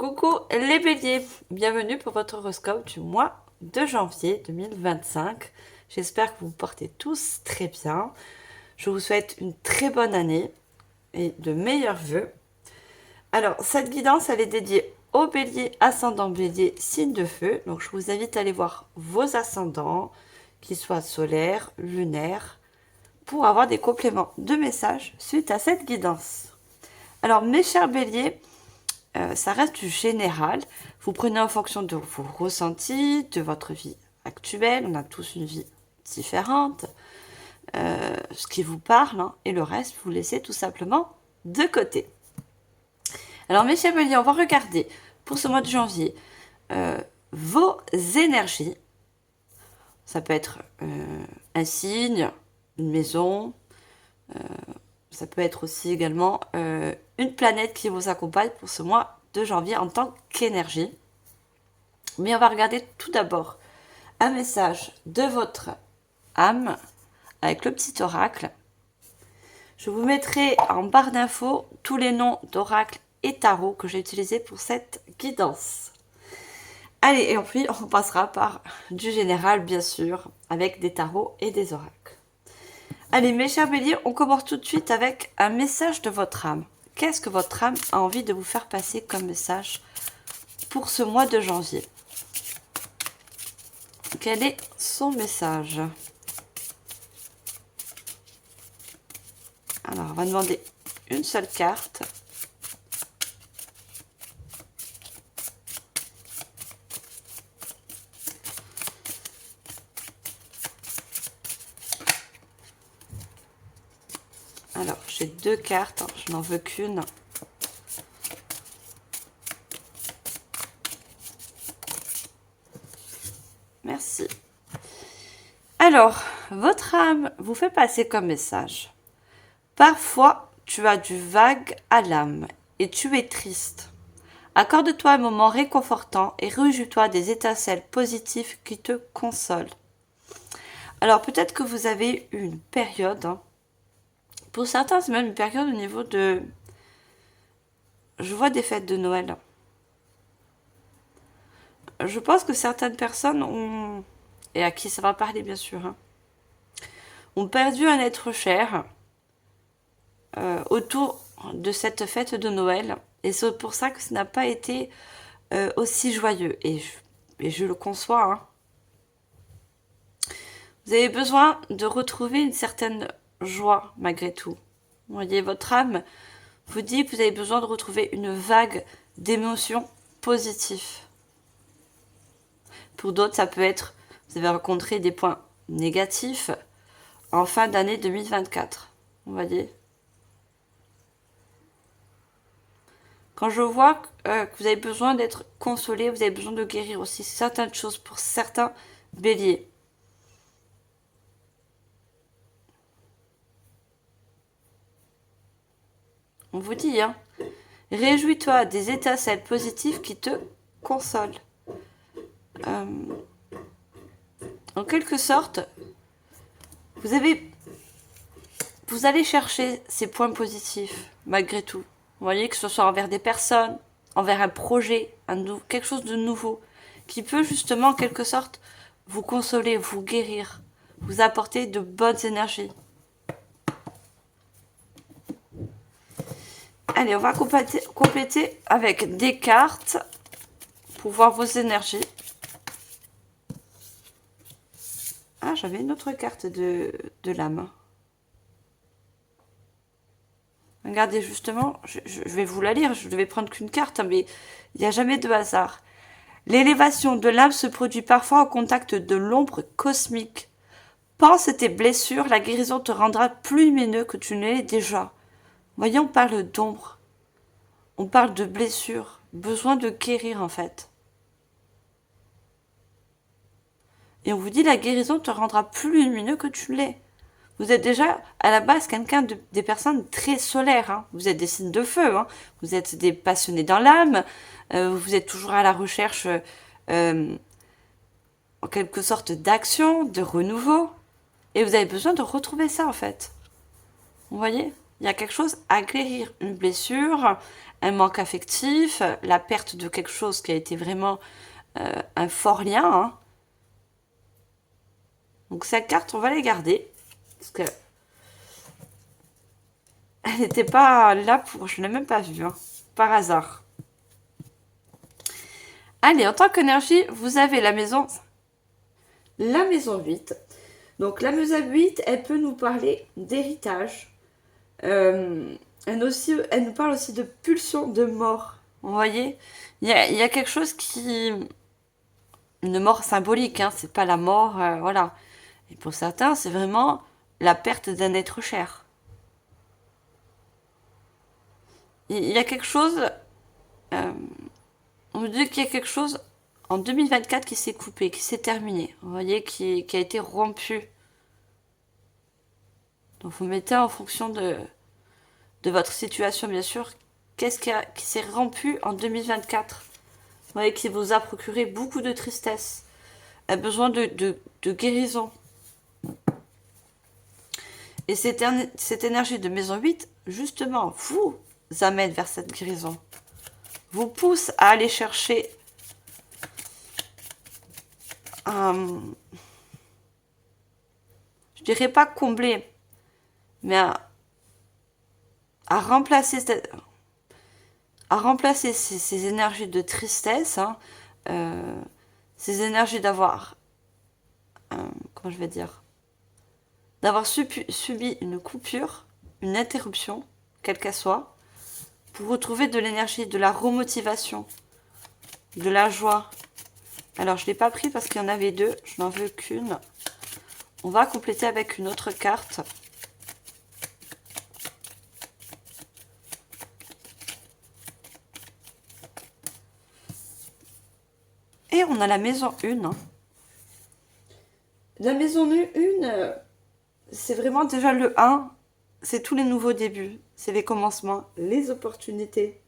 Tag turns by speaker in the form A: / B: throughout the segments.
A: Coucou les béliers, bienvenue pour votre horoscope du mois de janvier 2025. J'espère que vous vous portez tous très bien. Je vous souhaite une très bonne année et de meilleurs vœux. Alors, cette guidance, elle est dédiée aux béliers, ascendant bélier, signe de feu. Donc, je vous invite à aller voir vos ascendants, qu'ils soient solaires, lunaires, pour avoir des compléments de messages suite à cette guidance. Alors, mes chers béliers, ça reste du général. Vous prenez en fonction de vos ressentis, de votre vie actuelle. On a tous une vie différente. Ce qui vous parle, hein, et le reste, vous laissez tout simplement de côté. Alors, mes chers béliers, on va regarder pour ce mois de janvier vos énergies. Ça peut être un signe, une maison. Ça peut être aussi également une planète qui vous accompagne pour ce mois de janvier en tant qu'énergie. Mais on va regarder tout d'abord un message de votre âme avec le petit oracle. Je vous mettrai en barre d'infos tous les noms d'oracle et tarot que j'ai utilisés pour cette guidance. Allez, et puis on passera par du général, bien sûr, avec des tarots et des oracles. Allez, mes chers béliers, on commence tout de suite avec un message de votre âme. Qu'est-ce que votre âme a envie de vous faire passer comme message pour ce mois de janvier? Quel est son message? Alors, on va demander une seule carte. Alors, j'ai deux cartes, je n'en veux qu'une. Merci. Alors, votre âme vous fait passer comme message. Parfois, tu as du vague à l'âme et tu es triste. Accorde-toi un moment réconfortant et réjouis-toi des étincelles positives qui te consolent. Alors, peut-être que vous avez eu une période, hein. Pour certains, c'est même une période au niveau de... Je vois des fêtes de Noël. Je pense que certaines personnes ont, et à qui ça va parler bien sûr, hein, ont perdu un être cher autour de cette fête de Noël. Et c'est pour ça que ça n'a pas été aussi joyeux. Et je le conçois. Hein. Vous avez besoin de retrouver une certaine joie malgré tout. Vous voyez, votre âme vous dit que vous avez besoin de retrouver une vague d'émotions positives. Pour d'autres, ça peut être, vous avez rencontré des points négatifs en fin d'année 2024. Vous voyez? Quand je vois que vous avez besoin d'être consolé, vous avez besoin de guérir aussi certaines choses pour certains béliers. On vous dit, hein, réjouis-toi des étincelles positives qui te consolent. En quelque sorte, vous allez chercher ces points positifs, malgré tout. Vous voyez, que ce soit envers des personnes, envers un projet, quelque chose de nouveau, qui peut justement, en quelque sorte, vous consoler, vous guérir, vous apporter de bonnes énergies. Allez, on va compléter avec des cartes pour voir vos énergies. Ah, j'avais une autre carte de l'âme. Regardez, justement, je vais vous la lire, je ne devais prendre qu'une carte, hein, mais il n'y a jamais de hasard. L'élévation de l'âme se produit parfois au contact de l'ombre cosmique. Pense tes blessures, la guérison te rendra plus lumineux que tu ne l'es déjà. Voyez, on parle d'ombre. On parle de blessures. Besoin de guérir, en fait. Et on vous dit, la guérison te rendra plus lumineux que tu l'es. Vous êtes déjà, à la base, des personnes très solaires. Hein. Vous êtes des signes de feu. Hein. Vous êtes des passionnés dans l'âme. Vous êtes toujours à la recherche, en quelque sorte, d'action, de renouveau. Et vous avez besoin de retrouver ça, en fait. Vous voyez? il y a quelque chose à guérir. Une blessure, un manque affectif, la perte de quelque chose qui a été vraiment un fort lien. Hein. Donc cette carte, on va les garder. Parce que elle n'était pas là pour... Je ne l'ai même pas vue. Hein, par hasard. Allez, en tant qu'énergie, vous avez la maison 8. Donc la maison 8, elle peut nous parler d'héritage. Elle nous parle aussi de pulsion de mort. Vous voyez, il y a quelque chose qui... Une mort symbolique, hein, c'est pas la mort, voilà. Et pour certains, c'est vraiment la perte d'un être cher. Il y a quelque chose... on me dit qu'il y a quelque chose en 2024 qui s'est coupé, qui s'est terminé. Vous voyez, qui a été rompu. Donc vous mettez en fonction de votre situation, bien sûr, qu'est-ce qui s'est rompu en 2024. Vous voyez, qui vous a procuré beaucoup de tristesse, a besoin de guérison. Et cette énergie de maison 8, justement, vous amène vers cette guérison. Vous pousse à aller chercher je dirais pas combler, mais à remplacer ces énergies de tristesse, hein, ces énergies d'avoir, comment je vais dire, d'avoir subi une coupure, une interruption, quelle qu'elle soit, pour retrouver de l'énergie, de la remotivation, de la joie. Alors, je ne l'ai pas pris parce qu'il y en avait deux, je n'en veux qu'une. On va compléter avec une autre carte. Et on a la maison 1. Hein. La maison 1, c'est vraiment déjà le 1. C'est tous les nouveaux débuts. C'est les commencements, les opportunités.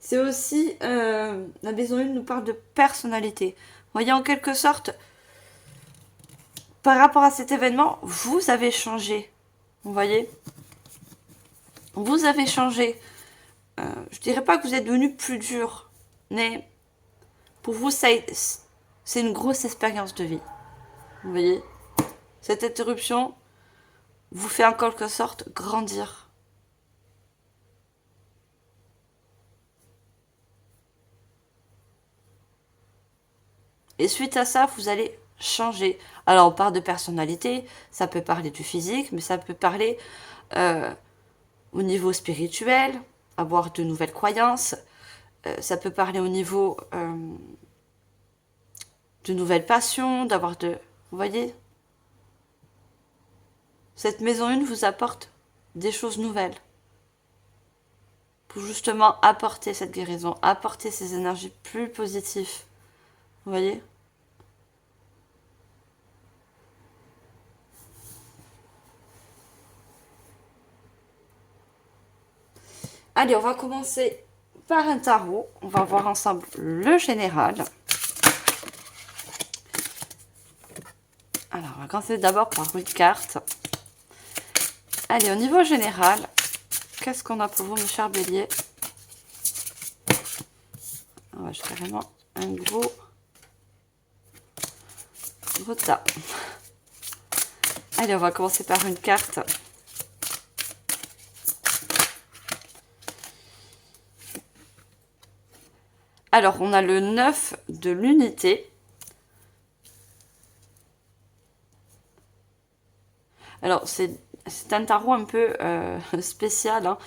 A: C'est aussi, la maison 1 nous parle de personnalité. Vous voyez, en quelque sorte, par rapport à cet événement, vous avez changé. Vous voyez, vous avez changé. Je dirais pas que vous êtes devenu plus dur, mais pour vous, c'est une grosse expérience de vie. Vous voyez, cette interruption vous fait en quelque sorte grandir. Et suite à ça, vous allez changer. Alors, on parle de personnalité, ça peut parler du physique, mais ça peut parler au niveau spirituel, avoir de nouvelles croyances. Ça peut parler au niveau de nouvelles passions, d'avoir de... Vous voyez, cette maison 1 vous apporte des choses nouvelles. Pour justement apporter cette guérison, apporter ces énergies plus positives. Vous voyez ? Allez, on va commencer par un tarot. On va voir ensemble le général. Alors, on va commencer d'abord par une carte. Allez, au niveau général, qu'est-ce qu'on a pour vous, mes chers béliers? J'ai carrément un gros tas. Allez, on va commencer par une carte. Alors, on a le 9 de l'unité. Alors, c'est un tarot un peu spécial. Hein.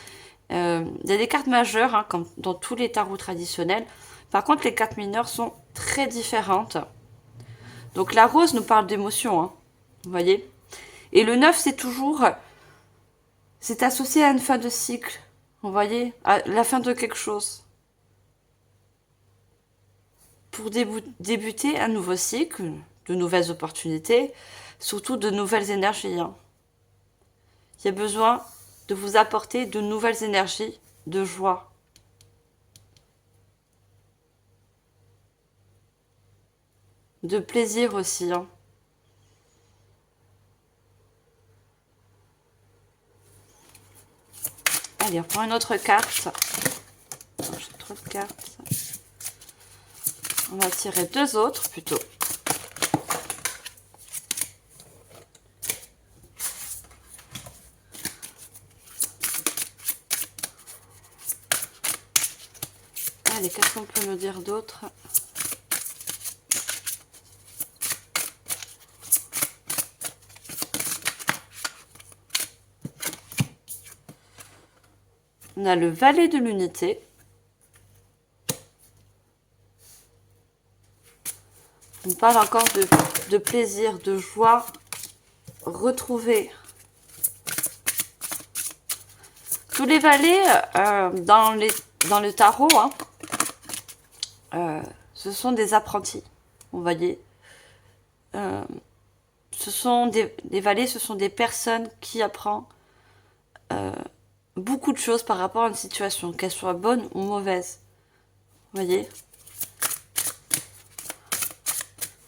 A: Il y a des cartes majeures, hein, comme dans tous les tarots traditionnels. Par contre, les cartes mineures sont très différentes. Donc, la rose nous parle d'émotion, hein, vous voyez. Et le 9, c'est toujours... C'est associé à une fin de cycle, vous voyez, à la fin de quelque chose. Pour débuter un nouveau cycle, de nouvelles opportunités, surtout de nouvelles énergies. Hein. Il y a besoin de vous apporter de nouvelles énergies de joie. De plaisir aussi. Hein. Allez, on prend une autre carte. Oh, j'ai trop de cartes. On va tirer deux autres plutôt. Allez, qu'est-ce qu'on peut nous dire d'autre? On a le valet de l'unité. On parle encore de plaisir, de joie, retrouver. Tous les valets dans le tarot, hein, ce sont des apprentis, vous voyez. Ce sont des valets, ce sont des personnes qui apprennent beaucoup de choses par rapport à une situation, qu'elle soit bonne ou mauvaise. Vous voyez.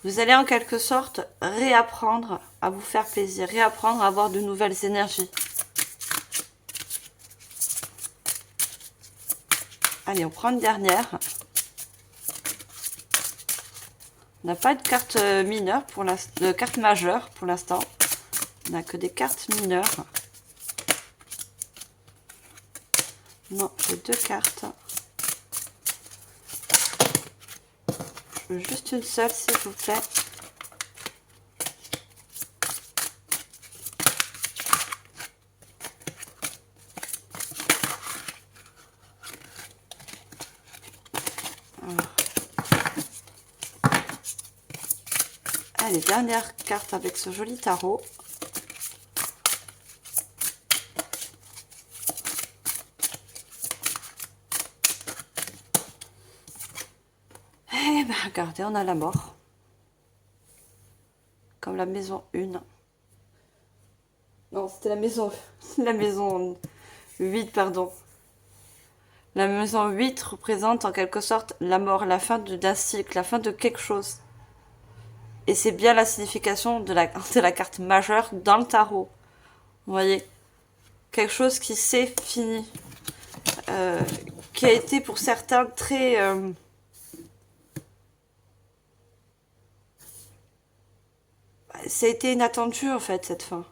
A: Vous allez en quelque sorte réapprendre à vous faire plaisir, réapprendre à avoir de nouvelles énergies. Allez, on prend une dernière. On n'a pas de carte mineure pour l'instant, de carte majeure pour l'instant. On n'a que des cartes mineures. Non, j'ai deux cartes. Je veux juste une seule, s'il vous plaît. Allez, dernière carte avec ce joli tarot. Eh ben, regardez, on a la mort. Comme la maison 1. Non, c'était la maison 8, pardon. La maison 8 représente en quelque sorte la mort, la fin d'un cycle, la fin de quelque chose. Et c'est bien la signification de la carte majeure dans le tarot. Vous voyez, quelque chose qui s'est fini. Qui a été pour certains très... ça a été inattendu en fait, cette fin.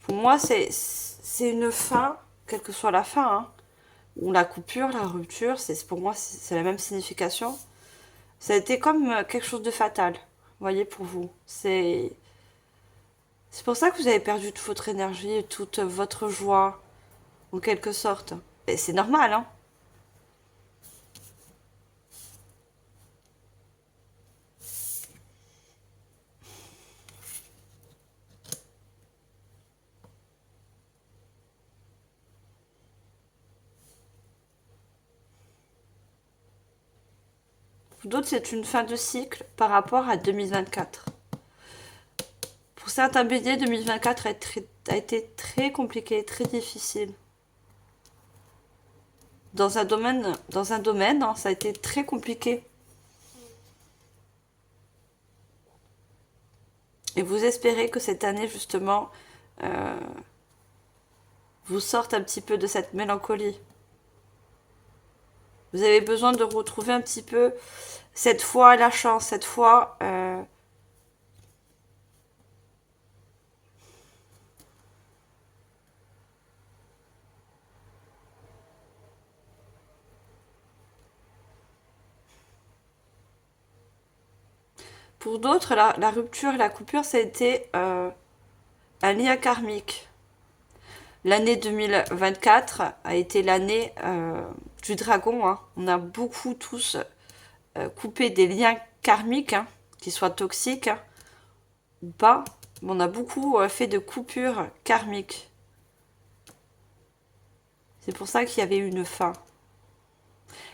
A: Pour moi, c'est une fin, quelle que soit la fin, hein, ou la coupure, la rupture, pour moi, c'est la même signification. Ça a été comme quelque chose de fatal, vous voyez, pour vous. C'est pour ça que vous avez perdu toute votre énergie, toute votre joie, en quelque sorte. Et c'est normal, hein. Pour d'autres, c'est une fin de cycle par rapport à 2024. Pour certains béliers, 2024 a été très compliqué, très difficile. Dans un domaine, hein, ça a été très compliqué. Et vous espérez que cette année, justement, vous sorte un petit peu de cette mélancolie. Vous avez besoin de retrouver un petit peu cette foi à la chance, cette foi... Pour d'autres, la rupture et la coupure, ça a été un lien karmique. L'année 2024 a été l'année du dragon. Hein. On a beaucoup tous coupé des liens karmiques, hein, qu'ils soient toxiques hein, ou pas. Mais on a beaucoup fait de coupures karmiques. C'est pour ça qu'il y avait une fin.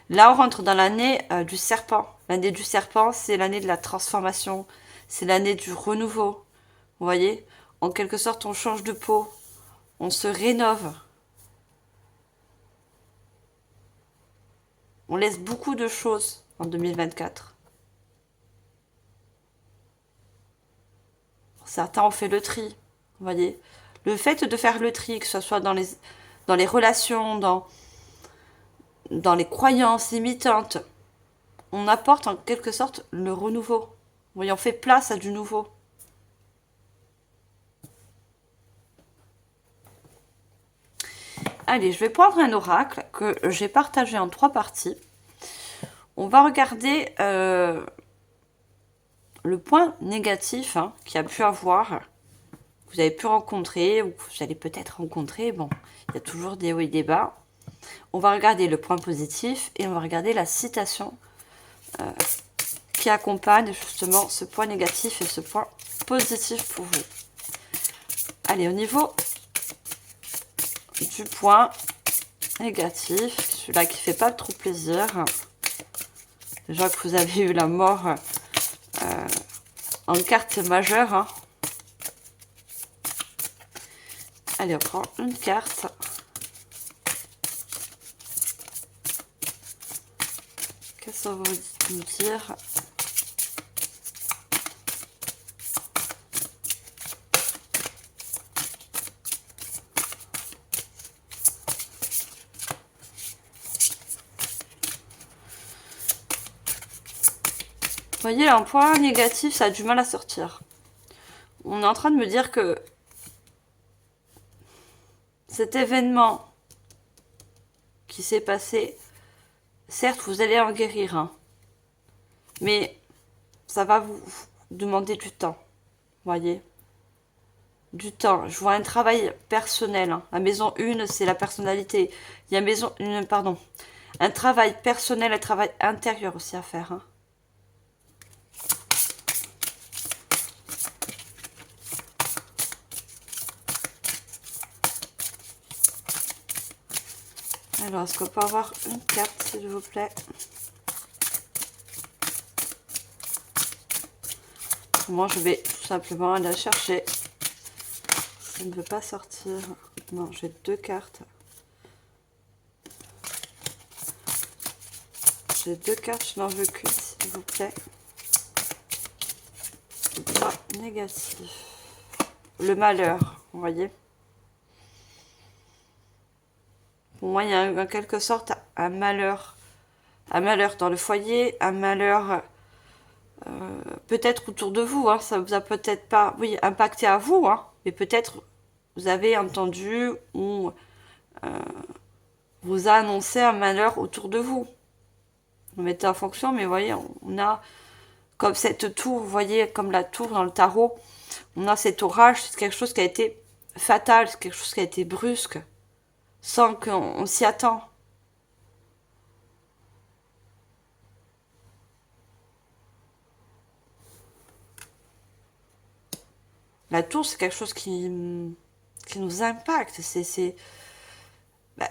A: Là, on rentre dans l'année du serpent. L'année du serpent, c'est l'année de la transformation. C'est l'année du renouveau. Vous voyez? En quelque sorte, on change de peau. On se rénove. On laisse beaucoup de choses en 2024. Certains ont fait le tri, vous voyez. Le fait de faire le tri, que ce soit dans les relations, dans les croyances limitantes, on apporte en quelque sorte le renouveau. Vous voyez, on fait place à du nouveau. Allez, je vais prendre un oracle que j'ai partagé en 3 parties. On va regarder le point négatif qu'il y a pu avoir, que vous avez pu rencontrer, ou que vous allez peut-être rencontrer. Bon, il y a toujours des hauts et des bas. On va regarder le point positif et on va regarder la citation qui accompagne justement ce point négatif et ce point positif pour vous. Allez, au niveau du point négatif, celui-là qui fait pas trop plaisir. Déjà que vous avez eu la mort en carte majeure. Allez, on prend une carte. Qu'est-ce qu'on va nous dire? Vous voyez, un point négatif, ça a du mal à sortir. On est en train de me dire que cet événement qui s'est passé, certes, vous allez en guérir, mais ça va vous demander du temps, voyez. Du temps. Je vois un travail personnel. La maison 1, c'est la personnalité. Il y a maison 1, pardon. Un travail personnel, un travail intérieur aussi à faire. Alors, est-ce qu'on peut avoir une carte, s'il vous plaît? Moi, je vais tout simplement aller la chercher. Ça ne veut pas sortir. Non, j'ai 2 cartes. J'ai 2 cartes, je n'en veux qu'une, s'il vous plaît. Point négatif. Le malheur, vous voyez? Pour moi, il y a en quelque sorte un malheur. Un malheur dans le foyer, un malheur peut-être autour de vous. Ça vous a peut-être pas, oui, impacté à vous, mais peut-être vous avez entendu ou vous a annoncé un malheur autour de vous. Vous mettez en fonction, mais vous voyez, on a comme cette tour, vous voyez, comme la tour dans le tarot, on a cet orage, c'est quelque chose qui a été fatal, c'est quelque chose qui a été brusque, sans qu'on s'y attend. La tour, c'est quelque chose qui nous impacte. Ben,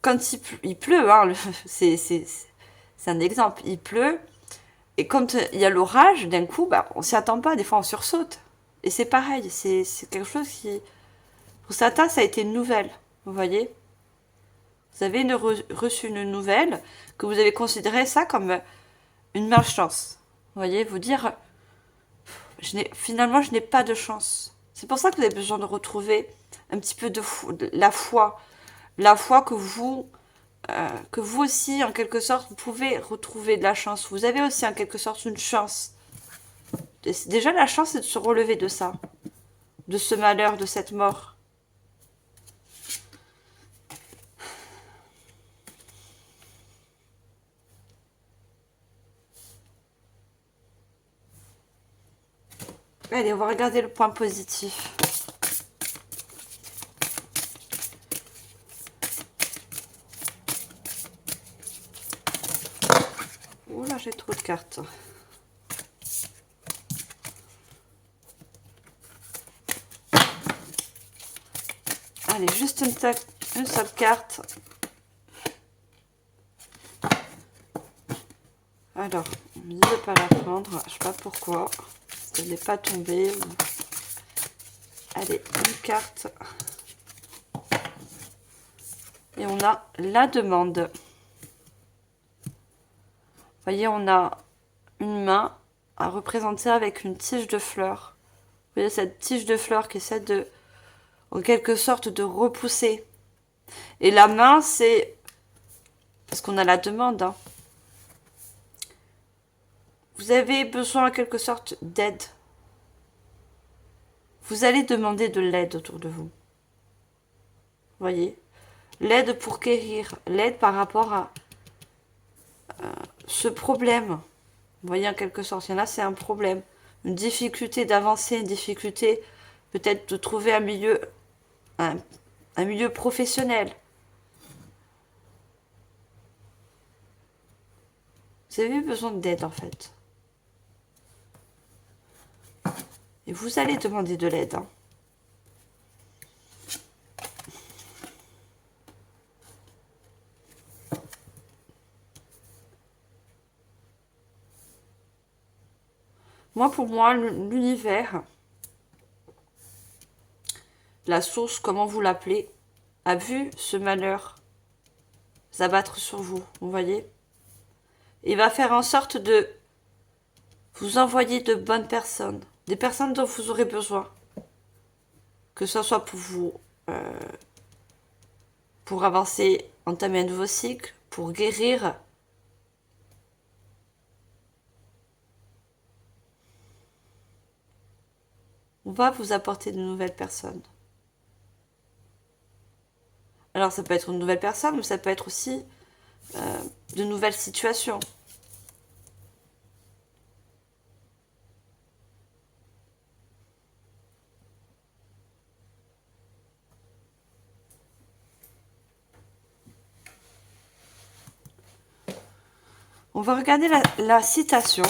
A: quand il pleut, c'est un exemple, il pleut, et quand il y a l'orage, d'un coup, ben, on s'y attend pas, des fois on sursaute. Et c'est pareil, c'est quelque chose qui... Pour certains, ça a été une nouvelle, vous voyez. Vous avez reçu une nouvelle, que vous avez considéré ça comme une malchance. Vous voyez, vous dire, finalement, je n'ai pas de chance. C'est pour ça que vous avez besoin de retrouver un petit peu de la foi. La foi que vous aussi, en quelque sorte, vous pouvez retrouver de la chance. Vous avez aussi, en quelque sorte, une chance. Déjà, la chance, c'est de se relever de ça. De ce malheur, de cette mort. Allez, on va regarder le point positif. Oula, j'ai trop de cartes. Allez, juste une seule carte. Alors, on me dit de ne pas la prendre. Je ne sais pas pourquoi. Elle n'est pas tombée. Allez, une carte. Et on a la demande. voyez, on a une main à représenter avec une tige de fleurs. Vous voyez cette tige de fleurs qui essaie de, en quelque sorte, de repousser. Et la main, c'est parce qu'on a la demande. Hein. Vous avez besoin en quelque sorte d'aide. Vous allez demander de l'aide autour de vous. Voyez, l'aide pour guérir, l'aide par rapport à ce problème. Vous voyez, en quelque sorte, il y en a, c'est un problème. Une difficulté d'avancer, une difficulté peut-être de trouver un milieu professionnel. Vous avez besoin d'aide, en fait. Et vous allez demander de l'aide. Hein. Moi, pour moi, l'univers, la source, comment vous l'appelez, a vu ce malheur s'abattre sur vous, vous voyez. Il va faire en sorte de vous envoyer de bonnes personnes, des personnes dont vous aurez besoin. Que ce soit pour vous, pour avancer, entamer un nouveau cycle, pour guérir. On va vous apporter de nouvelles personnes. Alors ça peut être une nouvelle personne, mais ça peut être aussi de nouvelles situations. On va regarder la citation.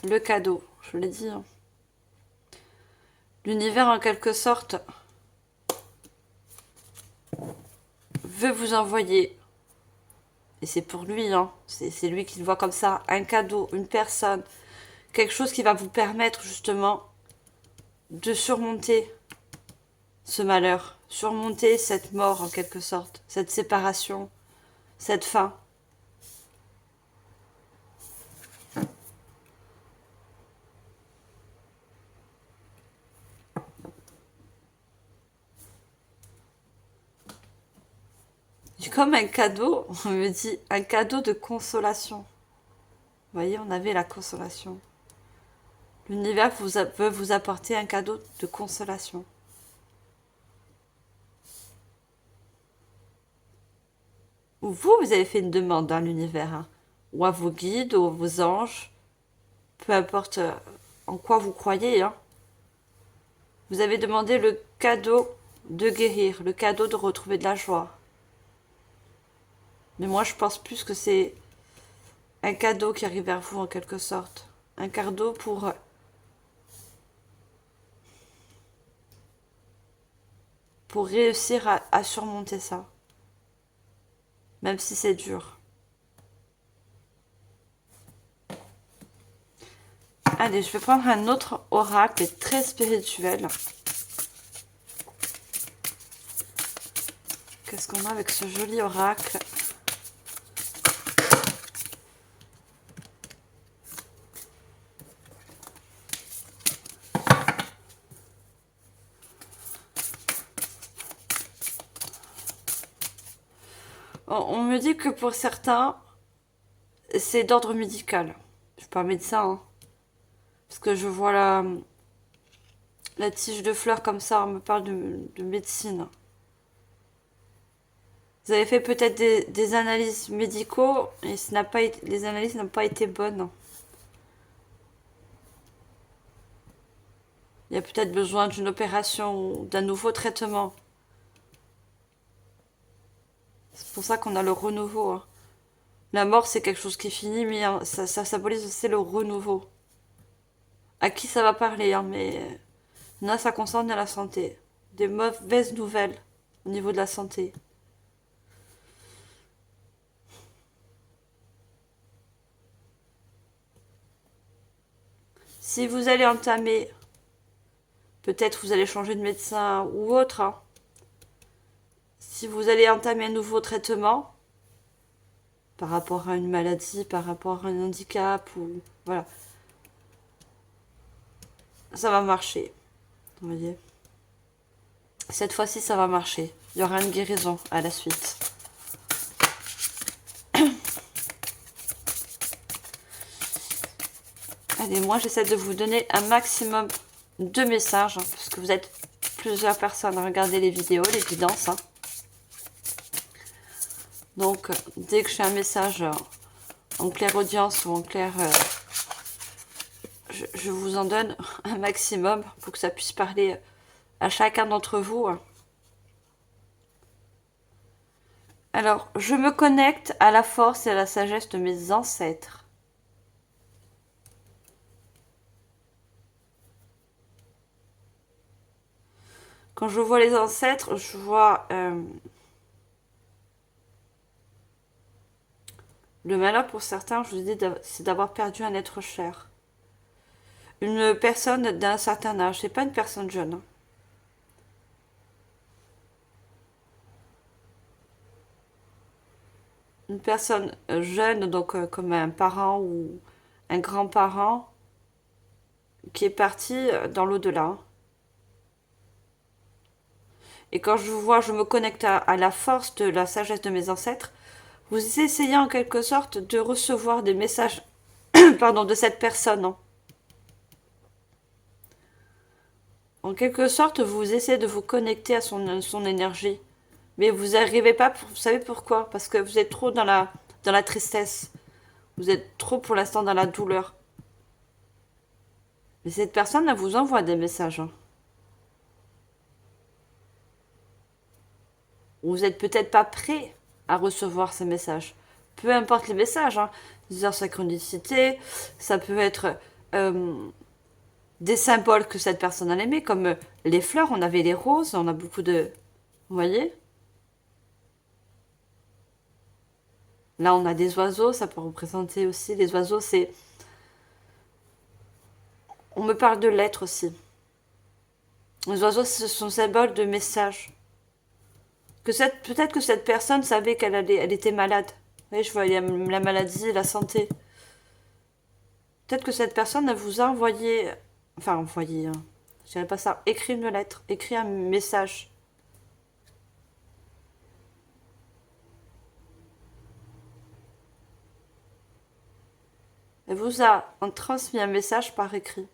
A: Le cadeau, je l'ai dit. Hein. L'univers, en quelque sorte, veut vous envoyer, et c'est pour lui, hein, c'est lui qui le voit comme ça, un cadeau, une personne, quelque chose qui va vous permettre justement de surmonter ce malheur, surmonter cette mort en quelque sorte, cette séparation, cette fin. Comme un cadeau, on me dit un cadeau de consolation. Vous voyez, on avait la consolation. L'univers veut vous apporter un cadeau de consolation. Ou vous avez fait une demande à l'univers, hein, ou à vos guides, ou à vos anges, peu importe en quoi vous croyez. Hein. Vous avez demandé le cadeau de guérir, le cadeau de retrouver de la joie. Mais moi, je pense plus que c'est un cadeau qui arrive vers vous en quelque sorte. Un cadeau pour réussir à surmonter ça. Même si c'est dur. Allez, je vais prendre un autre oracle très spirituel. Qu'est-ce qu'on a avec ce joli oracle ? On me dit que pour certains, c'est d'ordre médical. Je suis pas médecin, hein. Parce que je vois la tige de fleurs comme ça, on me parle de médecine. Vous avez fait peut-être des analyses médicaux et les analyses n'ont pas été bonnes. Il y a peut-être besoin d'une opération ou d'un nouveau traitement. C'est pour ça qu'on a le renouveau. Hein. La mort, c'est quelque chose qui finit, mais hein, ça symbolise aussi le renouveau. À qui ça va parler, hein, mais là, ça concerne la santé. Des mauvaises nouvelles au niveau de la santé. Si vous allez entamer, peut-être vous allez changer de médecin ou autre. Hein. si vous allez entamer un nouveau traitement par rapport à une maladie, par rapport à un handicap, ou voilà, ça va marcher. Vous voyez, cette fois-ci, ça va marcher. Il y aura une guérison à la suite. Allez, moi, j'essaie de vous donner un maximum de messages, hein, parce que vous êtes plusieurs personnes à regarder les vidéos, les guidances. Hein. Donc, dès que j'ai un message en clairaudience ou en clair... je vous en donne un maximum pour que ça puisse parler à chacun d'entre vous. Alors, je me connecte à la force et à la sagesse de mes ancêtres. Quand je vois les ancêtres, je vois le malheur pour certains, je vous dis, c'est d'avoir perdu un être cher. Une personne d'un certain âge, c'est pas une personne jeune. Hein. Une personne jeune, donc comme un parent ou un grand-parent, qui est parti dans l'au-delà. Et quand je vous vois, je me connecte à la force de la sagesse de mes ancêtres, vous essayez en quelque sorte de recevoir des messages pardon, de cette personne. Hein. En quelque sorte, vous essayez de vous connecter à son énergie. Mais vous n'arrivez pas, vous savez pourquoi? Parce que vous êtes trop dans la tristesse. Vous êtes trop pour l'instant dans la douleur. Mais cette personne, elle vous envoie des messages. Hein. Vous n'êtes peut-être pas prêt à recevoir ces messages. Peu importe les messages. Hein. Des synchronicité, ça peut être des symboles que cette personne a aimé, comme les fleurs, on avait les roses, on a beaucoup de... Vous voyez? Là, on a des oiseaux, ça peut représenter aussi... Les oiseaux, c'est... On me parle de lettres aussi. Les oiseaux, ce sont symboles de messages. Peut-être que cette personne savait elle était malade. Vous voyez, je vois la maladie, la santé. Peut-être que cette personne, elle vous a envoyé... Enfin, envoyé... Hein. Je dirais pas ça. Écrit une lettre. Écrit un message. Elle vous a transmis un message par écrit.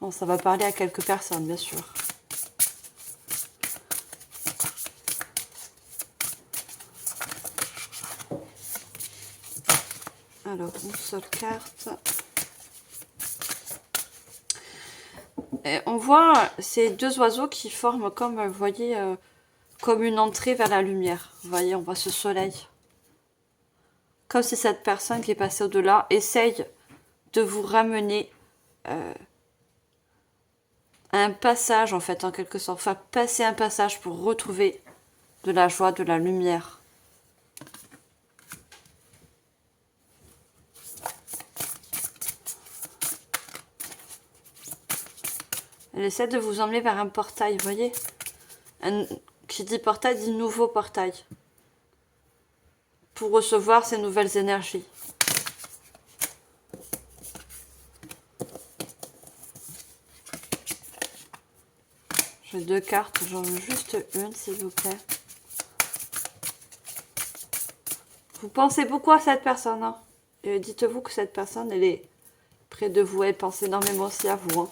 A: Bon, ça va parler à quelques personnes, bien sûr. Alors, une seule carte. Et on voit ces deux oiseaux qui forment comme, vous voyez, comme une entrée vers la lumière. Vous voyez, on voit ce soleil. Comme si cette personne qui est passée au-delà essaye de vous ramener un passage, en fait, en quelque sorte. Enfin, passer un passage pour retrouver de la joie, de la lumière. Elle essaie de vous emmener vers un portail, vous voyez. Qui dit portail dit nouveau portail. Pour recevoir ces nouvelles énergies. J'ai deux cartes, j'en veux juste une, s'il vous plaît. Vous pensez beaucoup à cette personne, hein. Et dites-vous que cette personne, elle est près de vous. Elle pense énormément aussi à vous. Hein.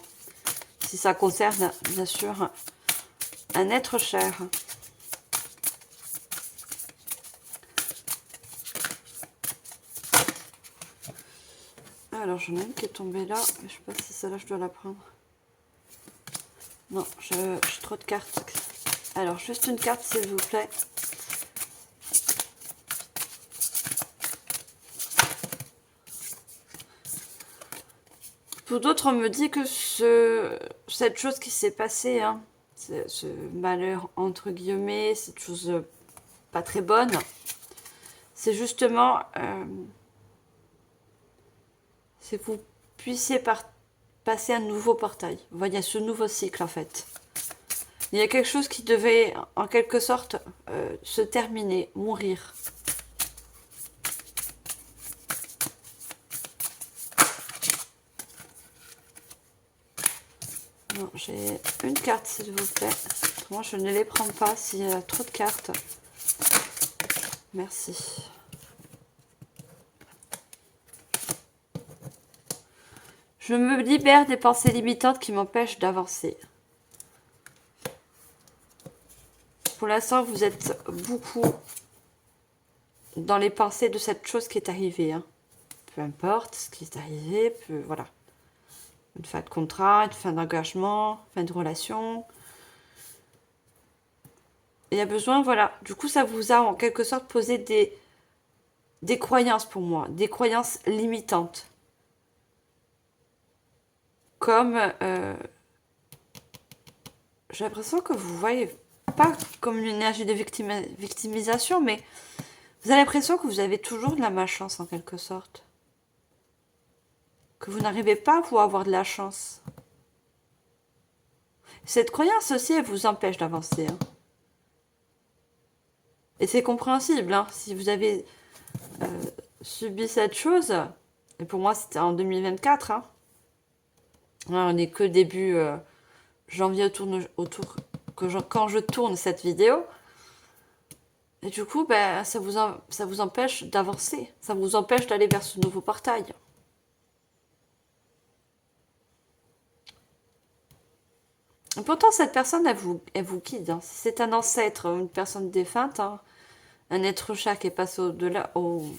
A: Si ça concerne, bien sûr, un être cher. Alors, j'en ai une qui est tombée là. Mais je sais pas si celle-là, je dois la prendre. Non, j'ai trop de cartes. Alors, juste une carte, s'il vous plaît. Pour d'autres, on me dit que cette chose qui s'est passée, hein, ce malheur entre guillemets, cette chose pas très bonne, c'est justement c'est que vous puissiez passer un nouveau portail. Vous voyez, ce nouveau cycle en fait. Il y a quelque chose qui devait en quelque sorte se terminer, mourir. Non, j'ai une carte s'il vous plaît. Moi je ne les prends pas s'il y a trop de cartes. Merci. Je me libère des pensées limitantes qui m'empêchent d'avancer. Pour l'instant, vous êtes beaucoup dans les pensées de cette chose qui est arrivée. Hein. Peu importe ce qui est arrivé, voilà. Une fin de contrat, une fin d'engagement, fin de relation. Il y a besoin, voilà. Du coup, ça vous a en quelque sorte posé des croyances pour moi, des croyances limitantes. Comme j'ai l'impression que vous voyez pas comme une énergie de victimisation, mais vous avez l'impression que vous avez toujours de la malchance en quelque sorte. Que vous n'arrivez pas à vous avoir de la chance. Cette croyance aussi, elle vous empêche d'avancer. Hein. Et c'est compréhensible, hein, si vous avez subi cette chose, et pour moi c'était en 2024, hein. Là, on n'est que début janvier quand je tourne cette vidéo. Et du coup, ben, ça vous empêche d'avancer. Ça vous empêche d'aller vers ce nouveau portail. Et pourtant, cette personne, elle vous guide. Hein. C'est un ancêtre, une personne défunte, hein, un être chat qui est passé au-delà, de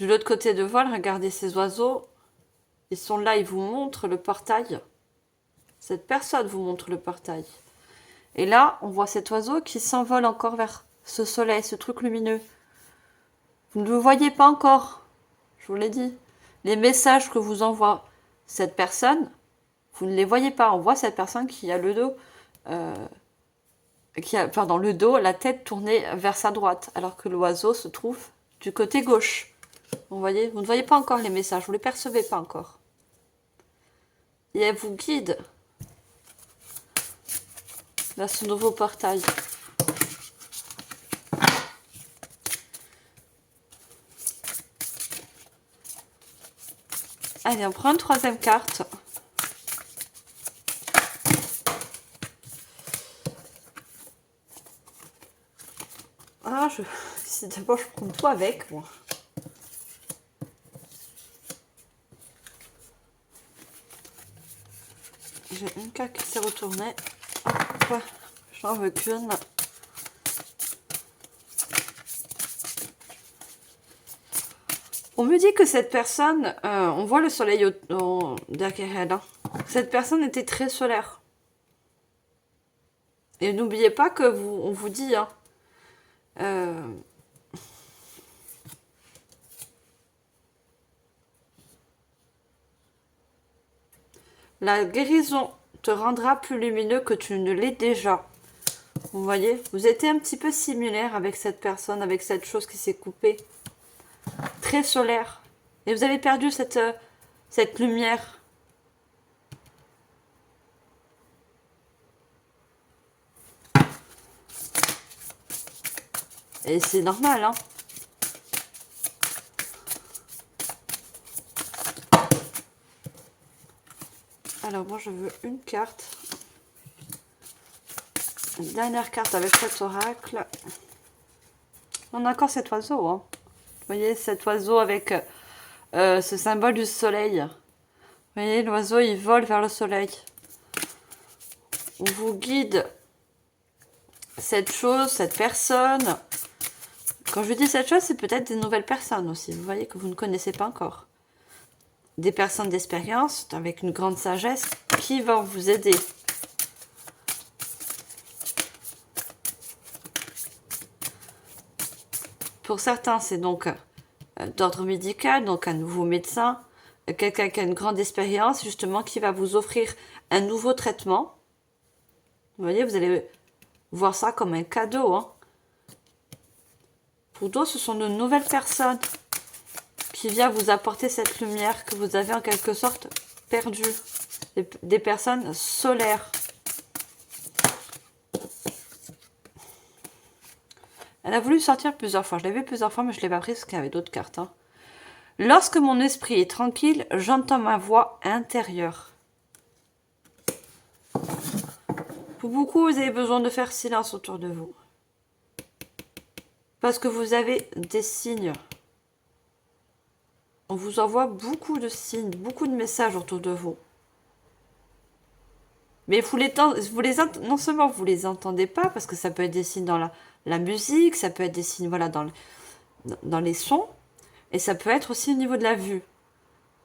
A: l'autre côté de voile. Regardez ces oiseaux. Ils sont là, ils vous montrent le portail. Cette personne vous montre le portail. Et là, on voit cet oiseau qui s'envole encore vers ce soleil, ce truc lumineux. Vous ne le voyez pas encore, je vous l'ai dit. Les messages que vous envoie cette personne, vous ne les voyez pas. On voit cette personne qui a le dos, le dos, la tête tournée vers sa droite, alors que l'oiseau se trouve du côté gauche. Vous voyez, vous ne voyez pas encore les messages, vous ne les percevez pas encore. Et elle vous guide vers ce nouveau portail. Allez, on prend une troisième carte. Ah, d'abord je prends tout avec moi. J'ai une carte qui s'est retournée. Hop, j'en veux qu'une. On me dit que cette personne, on voit le soleil derrière elle. Hein. Cette personne était très solaire. Et n'oubliez pas que on vous dit, hein, la guérison te rendra plus lumineux que tu ne l'es déjà. Vous voyez, vous étiez un petit peu similaire avec cette personne, avec cette chose qui s'est coupée. Très solaire. Et vous avez perdu cette lumière. Et c'est normal, hein. Alors moi je veux une carte. Une dernière carte avec cet oracle. On a encore cet oiseau, hein. Vous voyez cet oiseau avec ce symbole du soleil. Vous voyez l'oiseau il vole vers le soleil. On vous guide cette chose, cette personne. Quand je dis cette chose, c'est peut-être des nouvelles personnes aussi. Vous voyez que vous ne connaissez pas encore. Des personnes d'expérience avec une grande sagesse qui vont vous aider. Pour certains, c'est donc d'ordre médical, donc un nouveau médecin, quelqu'un qui a une grande expérience, justement, qui va vous offrir un nouveau traitement. Vous voyez, vous allez voir ça comme un cadeau. Hein. Pour d'autres, ce sont de nouvelles personnes qui vient vous apporter cette lumière que vous avez en quelque sorte perdue. Des personnes solaires. Elle a voulu sortir plusieurs fois. Je l'ai vu plusieurs fois, mais je ne l'ai pas prise parce qu'il y avait d'autres cartes. Hein. Lorsque mon esprit est tranquille, j'entends ma voix intérieure. Pour beaucoup, vous avez besoin de faire silence autour de vous. Parce que vous avez des signes. On vous envoie beaucoup de signes, beaucoup de messages autour de vous. Mais non seulement vous les entendez pas, parce que ça peut être des signes dans la musique, ça peut être des signes voilà, dans les sons, et ça peut être aussi au niveau de la vue.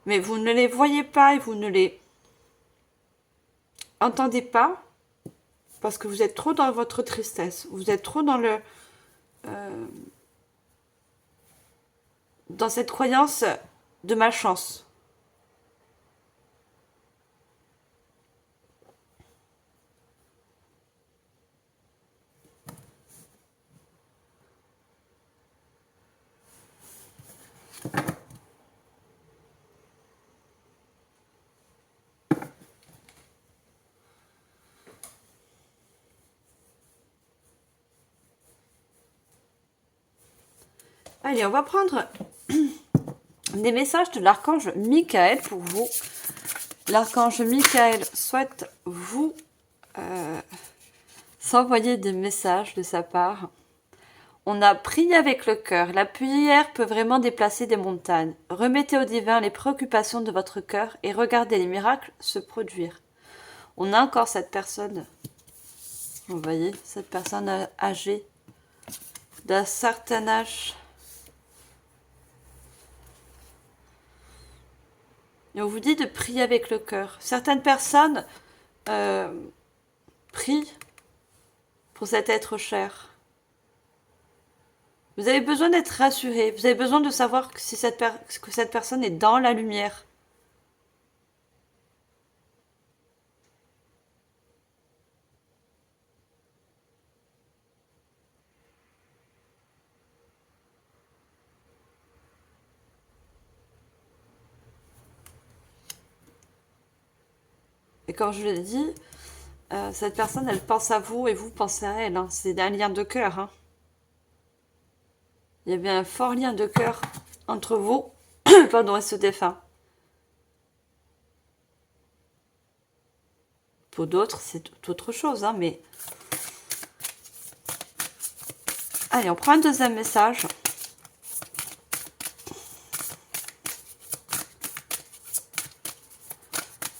A: Mais vous ne les voyez pas et vous ne les entendez pas, parce que vous êtes trop dans votre tristesse. Vous êtes trop dans dans cette croyance de malchance. Allez, on va prendre des messages de l'archange Michael pour vous. L'archange Michael souhaite vous s'envoyer des messages de sa part. On a prié avec le cœur. La prière peut vraiment déplacer des montagnes. Remettez au divin les préoccupations de votre cœur et regardez les miracles se produire. On a encore cette personne, vous voyez, cette personne âgée, d'un certain âge. Et on vous dit de prier avec le cœur. Certaines personnes prient pour cet être cher. Vous avez besoin d'être rassuré. Vous avez besoin de savoir que cette personne est dans la lumière. Et comme je l'ai dit, cette personne, elle pense à vous et vous pensez à elle. Hein. C'est un lien de cœur. Hein. Il y avait un fort lien de cœur entre vous pardon, et ce défunt. Pour d'autres, c'est tout autre chose. Hein, mais... Allez, on prend un deuxième message.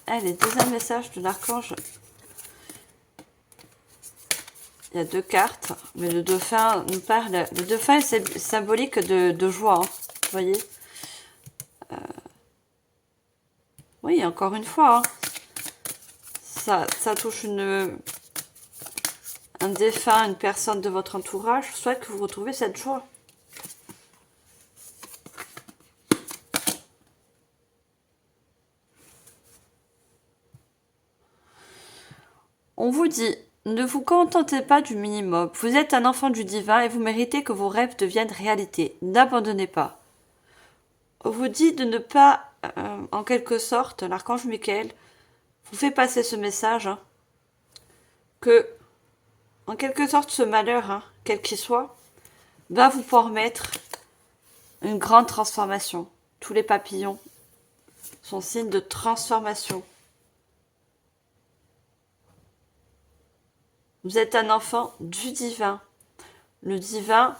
A: Allez, deuxième message de l'archange. Il y a deux cartes, mais le dauphin nous parle. Le dauphin est symbolique de joie, hein, vous voyez. Oui, encore une fois, hein, ça touche un défunt, une personne de votre entourage. Je souhaite que vous retrouviez cette joie. On vous dit, ne vous contentez pas du minimum. Vous êtes un enfant du divin et vous méritez que vos rêves deviennent réalité. N'abandonnez pas. On vous dit de ne pas, en quelque sorte, l'archange Michael vous fait passer ce message, hein, que, en quelque sorte, ce malheur, hein, quel qu'il soit, va vous permettre une grande transformation. Tous les papillons sont signes de transformation. Vous êtes un enfant du divin. Le divin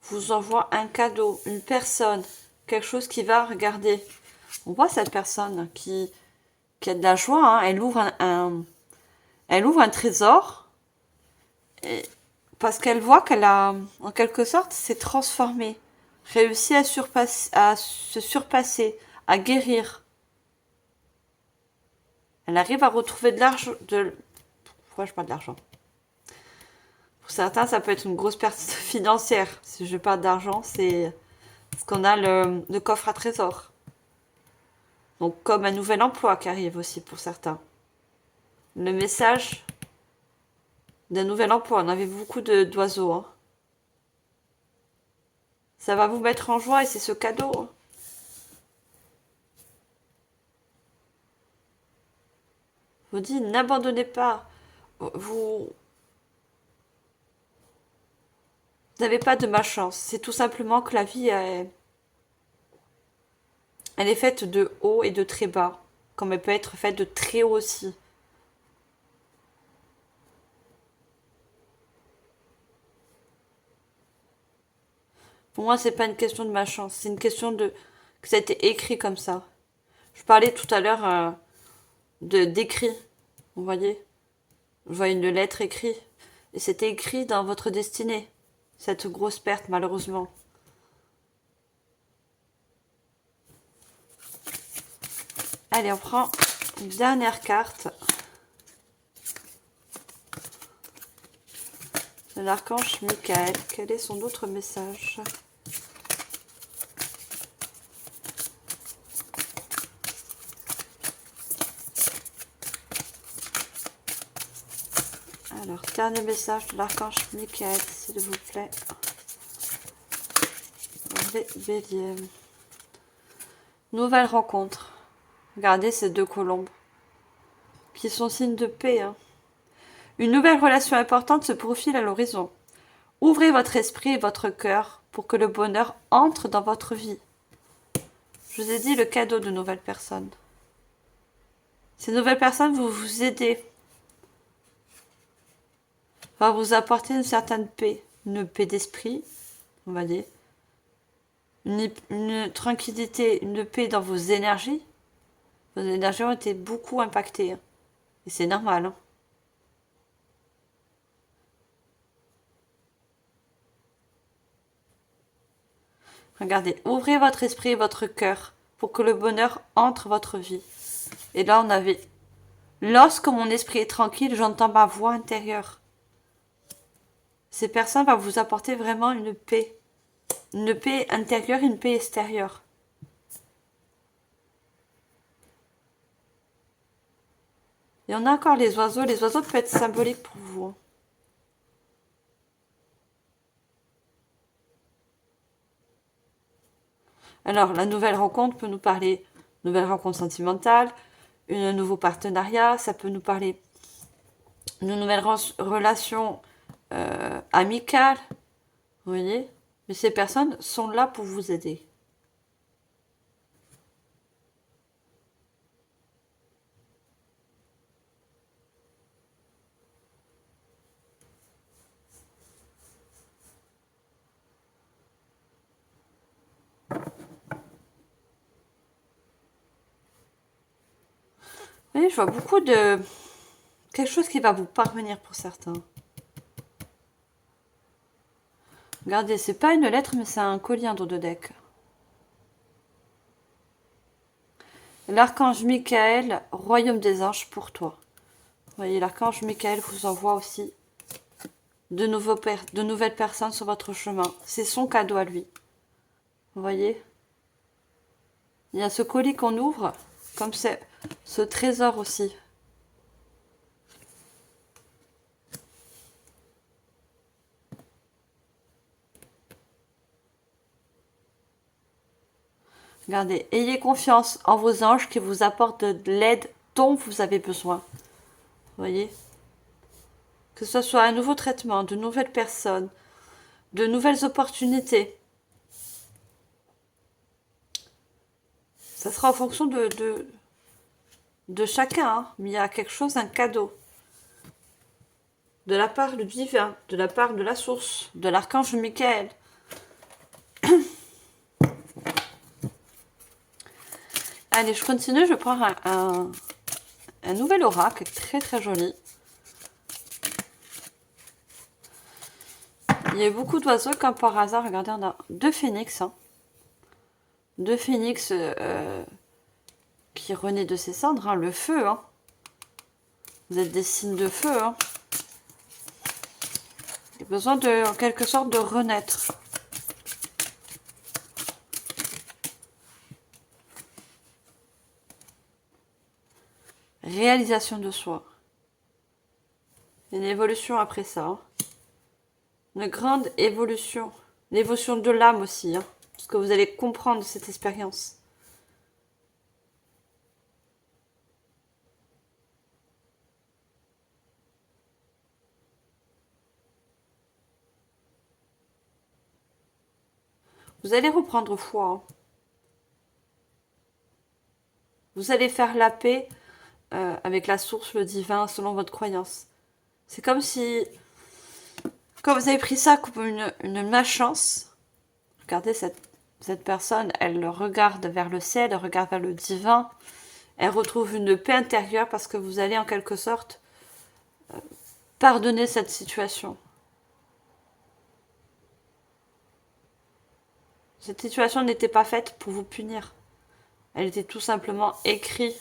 A: vous envoie un cadeau, une personne, quelque chose qui va regarder. On voit cette personne qui a de la joie. Hein. Elle ouvre un trésor parce qu'elle voit qu'elle a, en quelque sorte, s'est transformée, réussi à se surpasser, à guérir. Elle arrive à retrouver de l'argent. Pourquoi je parle d'argent? Pour certains, ça peut être une grosse perte financière. Si je parle d'argent, c'est parce qu'on a le coffre à trésor. Donc, comme un nouvel emploi qui arrive aussi pour certains. Le message d'un nouvel emploi. On avait beaucoup d'oiseaux. Hein. Ça va vous mettre en joie et c'est ce cadeau. Hein. Je vous dis, n'abandonnez pas. Vous n'avez pas de malchance. C'est tout simplement que la vie, elle est faite de haut et de très bas, comme elle peut être faite de très haut aussi. Pour moi, c'est pas une question de malchance, c'est une question de que ça a été écrit comme ça. Je parlais tout à l'heure d'écrit, vous voyez. Je vois une lettre écrite, et c'était écrit dans votre destinée, cette grosse perte, malheureusement. Allez, on prend une dernière carte. De l'archange Michael. Quel est son autre message? Alors, dernier message de l'archange Michael, s'il vous plaît. Bélier. Nouvelle rencontre. Regardez ces deux colombes, qui sont signes de paix. Hein. Une nouvelle relation importante se profile à l'horizon. Ouvrez votre esprit et votre cœur pour que le bonheur entre dans votre vie. Je vous ai dit le cadeau de nouvelles personnes. Ces nouvelles personnes vont vous aider, vont vous apporter une certaine paix, une paix d'esprit, on va dire, une tranquillité, une paix dans vos énergies. Vos énergies ont été beaucoup impactées. Hein. Et c'est normal. Hein. Regardez, ouvrez votre esprit et votre cœur pour que le bonheur entre votre vie. Et là, on avait... Lorsque mon esprit est tranquille, j'entends ma voix intérieure. Ces personnes vont vous apporter vraiment une paix. Une paix intérieure, une paix extérieure. Et on a encore les oiseaux. Les oiseaux peuvent être symboliques pour vous. Hein. Alors, la nouvelle rencontre peut nous parler nouvelle rencontre sentimentale, un nouveau partenariat, ça peut nous parler d'une nouvelle relation amicale, vous voyez. Mais ces personnes sont là pour vous aider. Vous voyez, je vois beaucoup de... quelque chose qui va vous parvenir pour certains. Regardez, c'est pas une lettre, mais c'est un collier en dos de deck. L'archange Michael, royaume des anges pour toi. Vous voyez, l'archange Michael vous envoie aussi de nouvelles personnes sur votre chemin. C'est son cadeau à lui. Vous voyez? Il y a ce colis qu'on ouvre, comme c'est ce trésor aussi. Regardez, ayez confiance en vos anges qui vous apportent de l'aide dont vous avez besoin. Vous voyez? Que ce soit un nouveau traitement, de nouvelles personnes, de nouvelles opportunités. Ça sera en fonction de chacun, hein. Mais il y a quelque chose, un cadeau. De la part du divin, de la part de la source, de l'archange Michael. Allez, je continue, je prends un nouvel oracle très très joli. Il y a beaucoup d'oiseaux, comme par hasard. Regardez, on a deux phénix. Hein. Deux phénix qui renaît de ses cendres. Hein, le feu. Hein. Vous êtes des signes de feu. Hein. Il y a besoin de, en quelque sorte, de renaître. Réalisation de soi. Une évolution après ça. Hein. Une grande évolution. L'évolution de l'âme aussi. Hein, parce que vous allez comprendre cette expérience. Vous allez reprendre foi. Hein. Vous allez faire la paix avec la source, le divin, selon votre croyance. C'est comme si, quand vous avez pris ça comme une malchance, regardez cette personne, elle regarde vers le ciel, elle regarde vers le divin, elle retrouve une paix intérieure parce que vous allez en quelque sorte pardonner cette situation. Cette situation n'était pas faite pour vous punir. Elle était tout simplement écrite.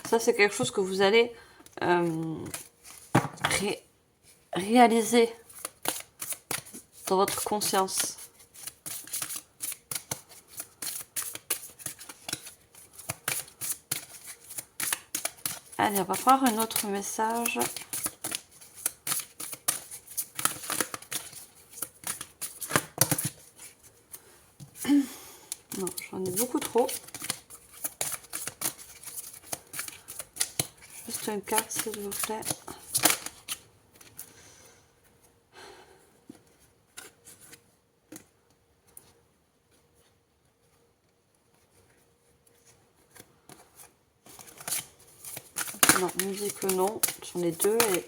A: Ça, c'est quelque chose que vous allez réaliser dans votre conscience. Allez, on va voir un autre message. Non, j'en ai beaucoup trop. Juste une carte, s'il vous plaît. Non, on me dit que non. J'en ai deux et...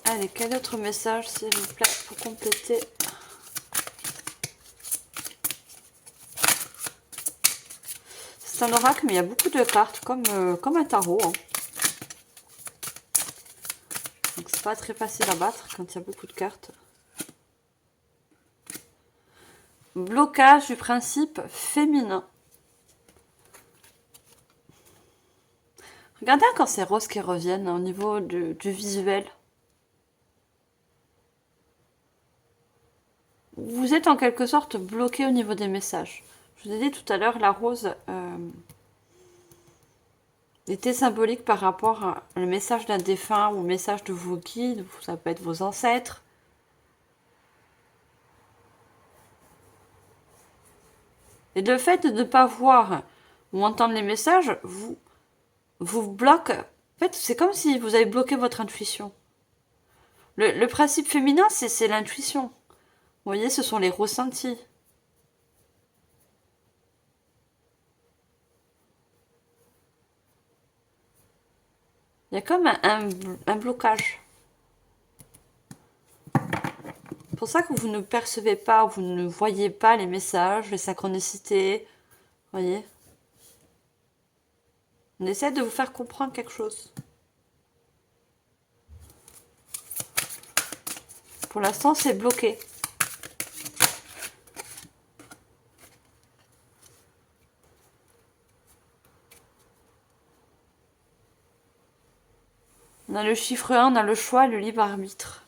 A: Allez, quel autre message, s'il vous plaît, pour compléter? C'est un oracle, mais il y a beaucoup de cartes, comme un tarot. Hein. Donc, c'est pas très facile à battre quand il y a beaucoup de cartes. Blocage du principe féminin. Regardez quand ces roses qui reviennent au niveau du visuel. Vous êtes en quelque sorte bloqué au niveau des messages. Je vous ai dit tout à l'heure, la rose était symbolique par rapport au message d'un défunt ou au message de vos guides, ça peut être vos ancêtres. Et le fait de ne pas voir ou entendre les messages vous bloque. En fait, c'est comme si vous avez bloqué votre intuition. Le principe féminin, c'est l'intuition. Vous voyez, ce sont les ressentis. Il y a comme un blocage. C'est pour ça que vous ne percevez pas, vous ne voyez pas les messages, les synchronicités. Vous voyez ? On essaie de vous faire comprendre quelque chose. Pour l'instant, c'est bloqué. On a le chiffre 1, on a le choix, le libre arbitre.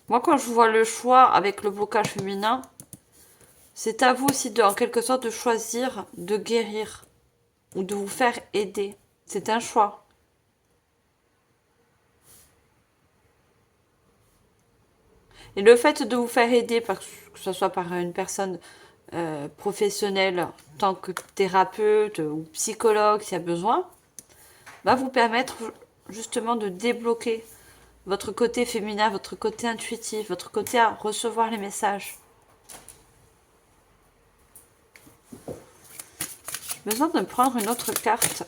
A: Moi, quand je vois le choix avec le blocage féminin, c'est à vous aussi, en quelque sorte, de choisir de guérir ou de vous faire aider. C'est un choix. Et le fait de vous faire aider, que ce soit par une personne professionnelle, en tant que thérapeute ou psychologue, s'il y a besoin, va vous permettre justement de débloquer votre côté féminin, votre côté intuitif, votre côté à recevoir les messages. J'ai besoin de prendre une autre carte.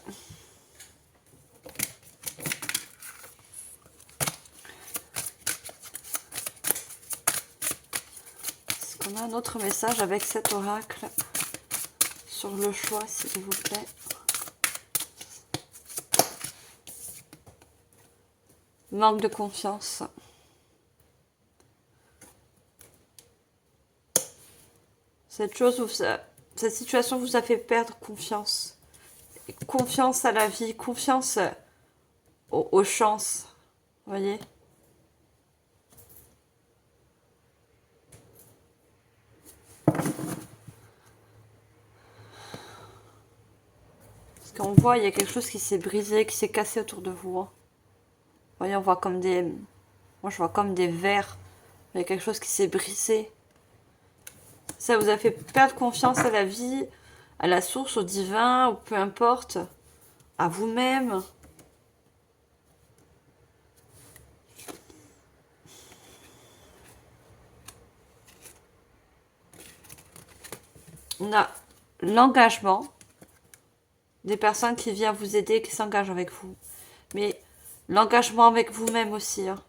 A: Est-ce qu'on a un autre message avec cet oracle sur le choix, s'il vous plaît? Manque de confiance. Cette situation vous a fait perdre confiance. Confiance à la vie, confiance aux chances. Vous voyez? Parce qu'on voit, il y a quelque chose qui s'est brisé, qui s'est cassé autour de vous. Hein. voyez, on voit comme des... Moi, je vois comme des verres. Il y a quelque chose qui s'est brisé. Ça vous a fait perdre confiance à la vie, à la source, au divin, ou peu importe, à vous-même. On a l'engagement des personnes qui viennent vous aider, qui s'engagent avec vous. Mais l'engagement avec vous-même aussi. Hein.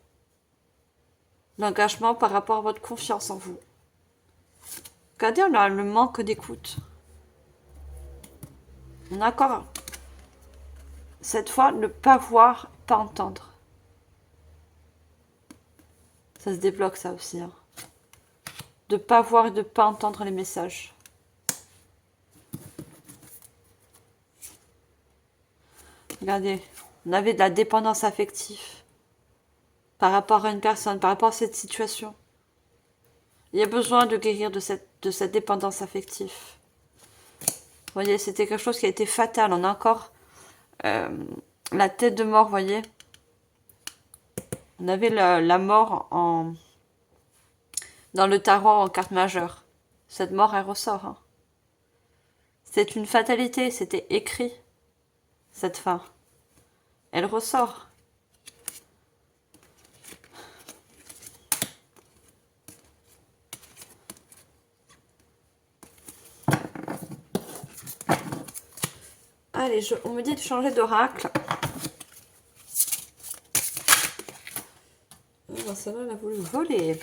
A: L'engagement par rapport à votre confiance en vous. Regardez, on a le manque d'écoute. On a encore, cette fois, ne pas voir, pas entendre. Ça se débloque ça aussi. Hein. De pas voir et de pas entendre les messages. Regardez, on avait de la dépendance affective par rapport à une personne, par rapport à cette situation. Il y a besoin de guérir de cette dépendance affective. Vous voyez, c'était quelque chose qui a été fatal. On a encore la tête de mort, vous voyez. On avait la mort dans le tarot en carte majeure. Cette mort, elle ressort. Hein. C'est une fatalité, c'était écrit, cette fin. Elle ressort. Allez, on me dit de changer d'oracle. Oh, ça va, elle a voulu voler.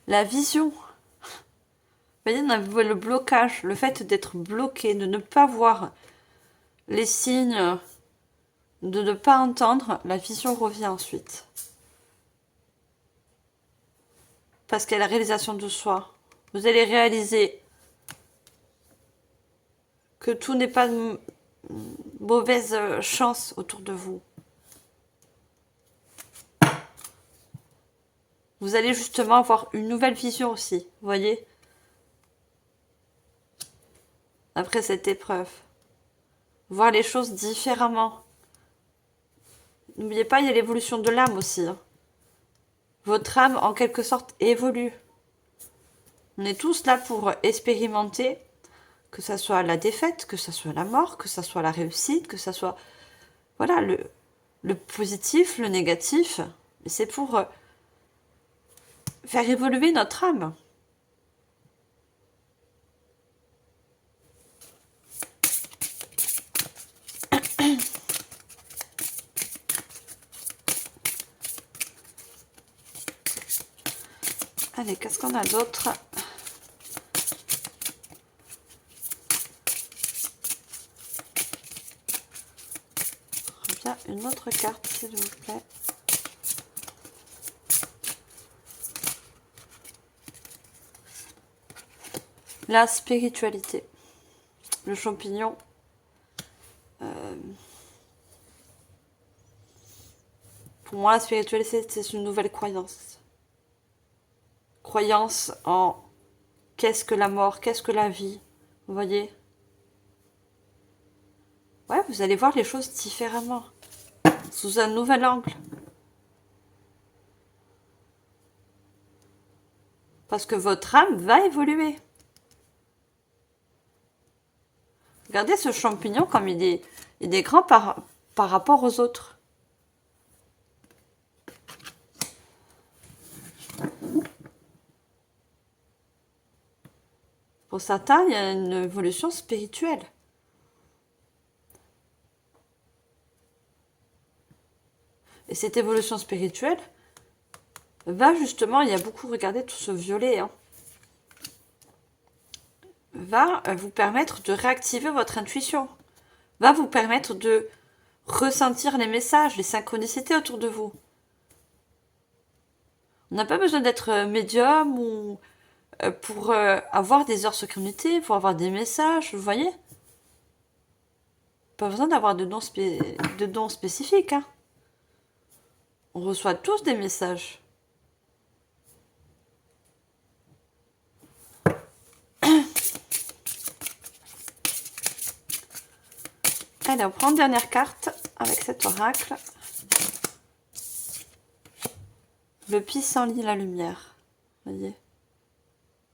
A: La vision. Vous voyez, on a le blocage, le fait d'être bloqué, de ne pas voir les signes, de ne pas entendre, la vision revient ensuite. Parce qu'il y a la réalisation de soi. Vous allez réaliser que tout n'est pas de mauvaise chance autour de vous. Vous allez justement avoir une nouvelle vision aussi, vous voyez, après cette épreuve. Voir les choses différemment. N'oubliez pas, il y a l'évolution de l'âme aussi. Hein. Votre âme, en quelque sorte, évolue. On est tous là pour expérimenter, que ça soit la défaite, que ça soit la mort, que ça soit la réussite, que ça soit... Voilà, le positif, le négatif. C'est pour faire évoluer notre âme. Allez, qu'est-ce qu'on a d'autre? Bien, une autre carte, s'il vous plaît. La spiritualité. Le champignon. Pour moi, la spiritualité, c'est une nouvelle croyance. Croyance en qu'est-ce que la mort, qu'est-ce que la vie. Vous voyez? Ouais, vous allez voir les choses différemment. Sous un nouvel angle. Parce que votre âme va évoluer. Regardez ce champignon comme il est grand par rapport aux autres. Pour certains, il y a une évolution spirituelle. Et cette évolution spirituelle va justement, il y a beaucoup, regardez tout ce violet, hein, va vous permettre de réactiver votre intuition, va vous permettre de ressentir les messages, les synchronicités autour de vous. On n'a pas besoin d'être médium ou pour avoir des heures synchronicité, pour avoir des messages, vous voyez? Pas besoin d'avoir de dons spécifiques. Hein. On reçoit tous des messages. Allez, on prend une dernière carte avec cet oracle. Le pissenlit, la lumière. Voyez.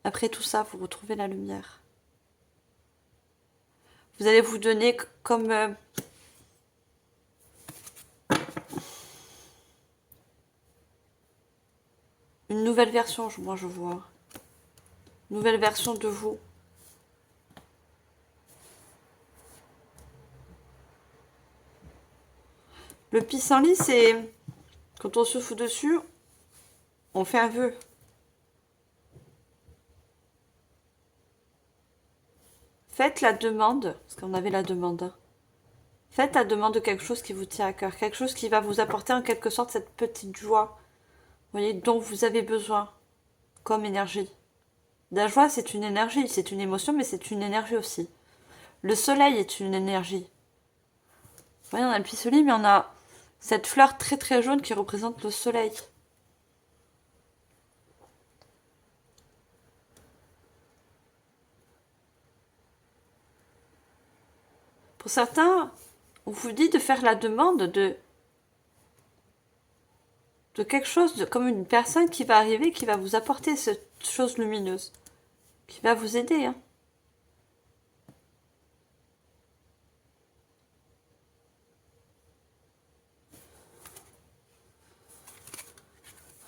A: Après tout ça, vous retrouvez la lumière. Vous allez vous donner comme une nouvelle version, moi je vois. Une nouvelle version de vous. Le pissenlit, c'est quand on se fout dessus, on fait un vœu. Faites la demande, parce qu'on avait la demande. Hein. Faites la demande de quelque chose qui vous tient à cœur, quelque chose qui va vous apporter en quelque sorte cette petite joie, vous voyez, dont vous avez besoin, comme énergie. La joie, c'est une énergie, c'est une émotion, mais c'est une énergie aussi. Le soleil est une énergie. Vous voyez, on a le pissenlit, mais on a cette fleur très très jaune qui représente le soleil. Pour certains, on vous dit de faire la demande de quelque chose, comme une personne qui va arriver, qui va vous apporter cette chose lumineuse, qui va vous aider. Hein.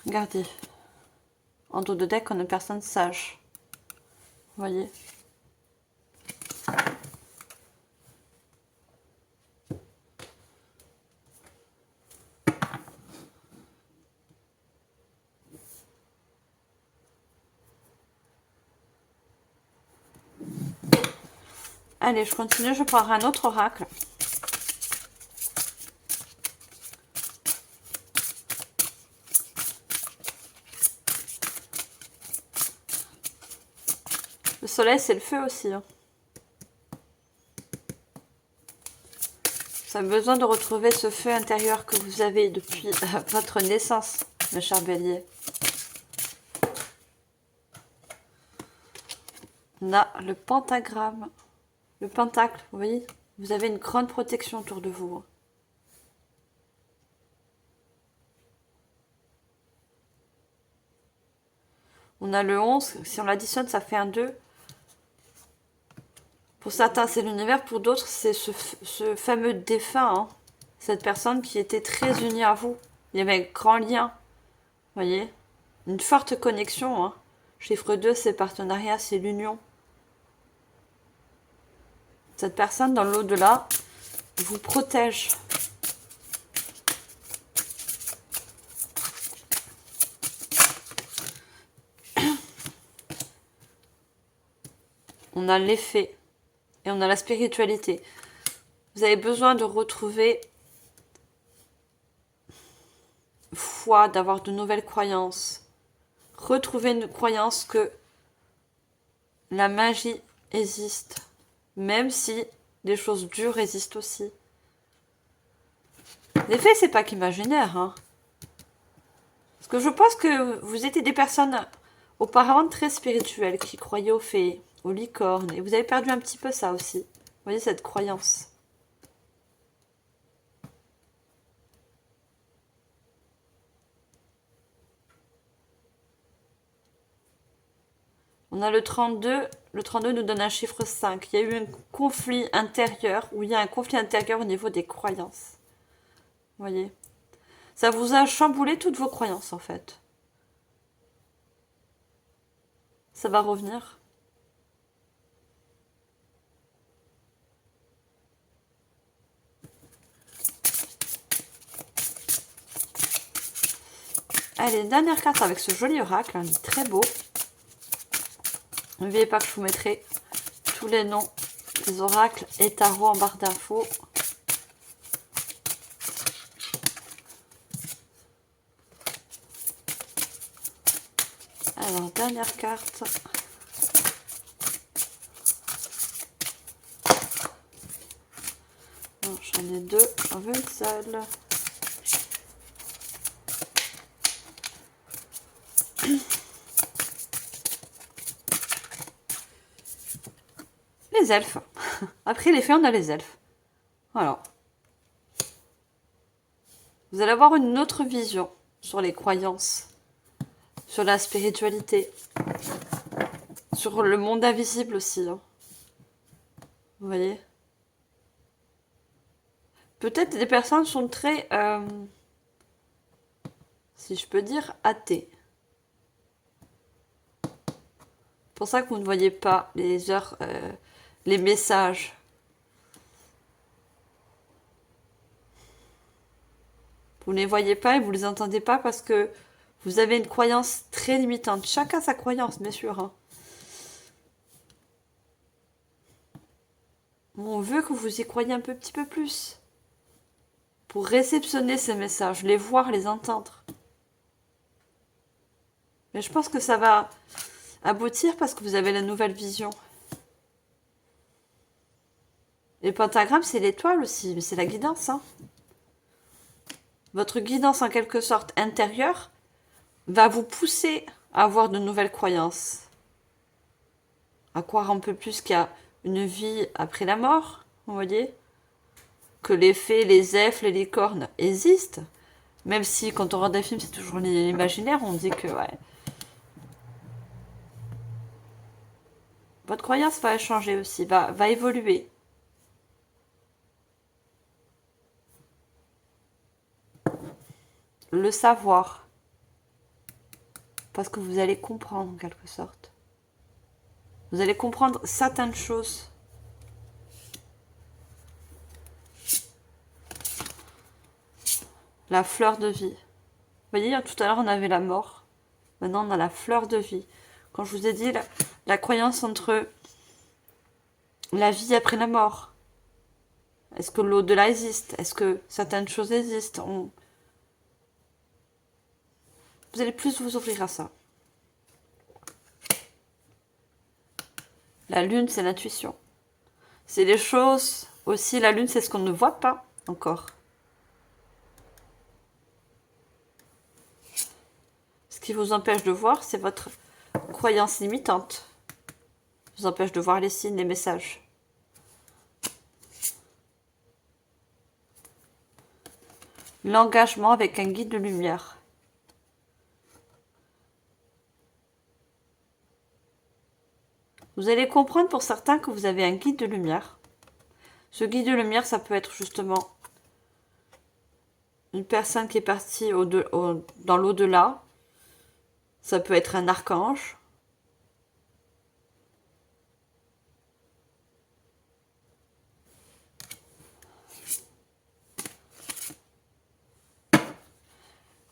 A: Regardez. En dos de deck, on a une personne sage. Vous voyez? Allez, je continue, je prends un autre oracle. Le soleil, c'est le feu aussi. Hein. Vous avez besoin de retrouver ce feu intérieur que vous avez depuis votre naissance, mes chers béliers. On a le pentagramme, le pentacle, vous voyez? Vous avez une grande protection autour de vous. On a le 11, si on l'additionne, ça fait un 2. Pour certains, c'est l'univers, pour d'autres, c'est ce fameux défunt, hein. Cette personne qui était très unie à vous. Il y avait un grand lien, vous voyez? Une forte connexion. Hein. Chiffre 2, c'est partenariat, c'est l'union. Cette personne, dans l'au-delà, vous protège. On a l'effet et on a la spiritualité. Vous avez besoin de retrouver foi, d'avoir de nouvelles croyances. Retrouver une croyance que la magie existe, même si des choses dures existent aussi. L'effet, c'est pas qu'imaginaire, hein. Parce que je pense que vous étiez des personnes auparavant très spirituelles, qui croyaient aux fées, aux licornes, et vous avez perdu un petit peu ça aussi. Vous voyez, cette croyance. On a le 32. Le 32 nous donne un chiffre 5. Il y a eu un conflit intérieur, où il y a un conflit intérieur au niveau des croyances. Vous voyez? Ça vous a chamboulé toutes vos croyances, en fait. Ça va revenir. Allez, dernière carte avec ce joli oracle, hein, il est très beau. N'oubliez pas que je vous mettrai tous les noms des oracles et tarots en barre d'infos. Alors, dernière carte. Non, j'en ai deux, j'en veux une seule. Les elfes. Après les fées, on a les elfes. Voilà. Vous allez avoir une autre vision sur les croyances. sur la spiritualité, sur le monde invisible aussi. Hein. Vous voyez? Peut-être des personnes sont très, si je peux dire, athées. C'est pour ça que vous ne voyez pas les heures, les messages. Vous ne les voyez pas et vous ne les entendez pas parce que vous avez une croyance très limitante. Chacun sa croyance, bien sûr. Hein. On veut que vous y croyiez un petit peu plus. Pour réceptionner ces messages, les voir, les entendre. Mais je pense que ça va aboutir parce que vous avez la nouvelle vision. Les pentagrammes, c'est l'étoile aussi, mais c'est la guidance. Hein. Votre guidance, en quelque sorte, intérieure, va vous pousser à avoir de nouvelles croyances. À croire un peu plus qu'il y a une vie après la mort, vous voyez? Que les fées, les elfes, les licornes existent. Même si, quand on regarde des films, c'est toujours l'imaginaire, on dit que, ouais. Votre croyance va changer aussi, va évoluer. Le savoir. Parce que vous allez comprendre, en quelque sorte. Vous allez comprendre certaines choses. La fleur de vie. Vous voyez, tout à l'heure, on avait la mort. Maintenant, on a la fleur de vie. Quand je vous ai dit la croyance entre la vie après la mort. Est-ce que l'au-delà existe? Est-ce que certaines choses existent? Vous allez plus vous ouvrir à ça. La lune, c'est l'intuition. C'est les choses aussi. La lune, c'est ce qu'on ne voit pas encore. Ce qui vous empêche de voir, c'est votre croyance limitante. Vous empêche de voir les signes, les messages. L'engagement avec un guide de lumière. Vous allez comprendre pour certains que vous avez un guide de lumière. Ce guide de lumière, ça peut être justement une personne qui est partie dans l'au-delà. Ça peut être un archange.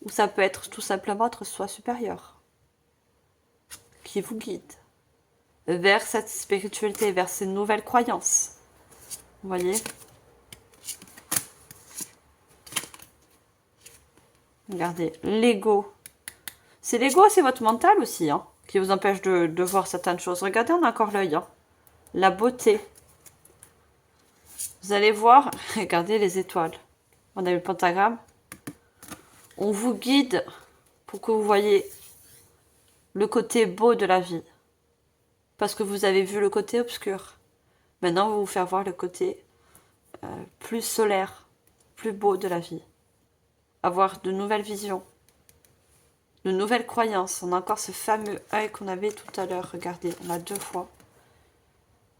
A: Ou ça peut être tout simplement votre soi supérieur qui vous guide vers cette spiritualité, vers ces nouvelles croyances. Vous voyez? Regardez, l'ego. C'est l'ego, c'est votre mental aussi, hein, qui vous empêche de voir certaines choses. Regardez, on a encore l'œil. Hein. La beauté. Vous allez voir, regardez les étoiles. On a eu le pentagramme. On vous guide pour que vous voyez le côté beau de la vie. Parce que vous avez vu le côté obscur. Maintenant, on va vous faire voir le côté plus solaire, plus beau de la vie. Avoir de nouvelles visions, de nouvelles croyances. On a encore ce fameux œil qu'on avait tout à l'heure. Regardez, on l'a 2 fois.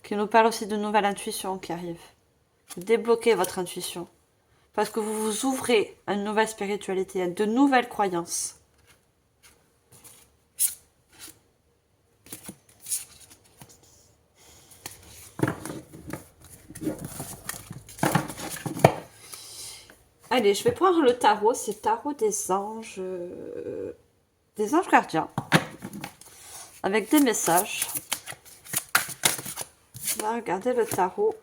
A: Qui nous parle aussi de nouvelles intuitions qui arrivent. Débloquez votre intuition. Parce que vous vous ouvrez à une nouvelle spiritualité, à de nouvelles croyances. Allez, je vais prendre le tarot. C'est le tarot des anges gardiens. Avec des messages. On va regarder le tarot.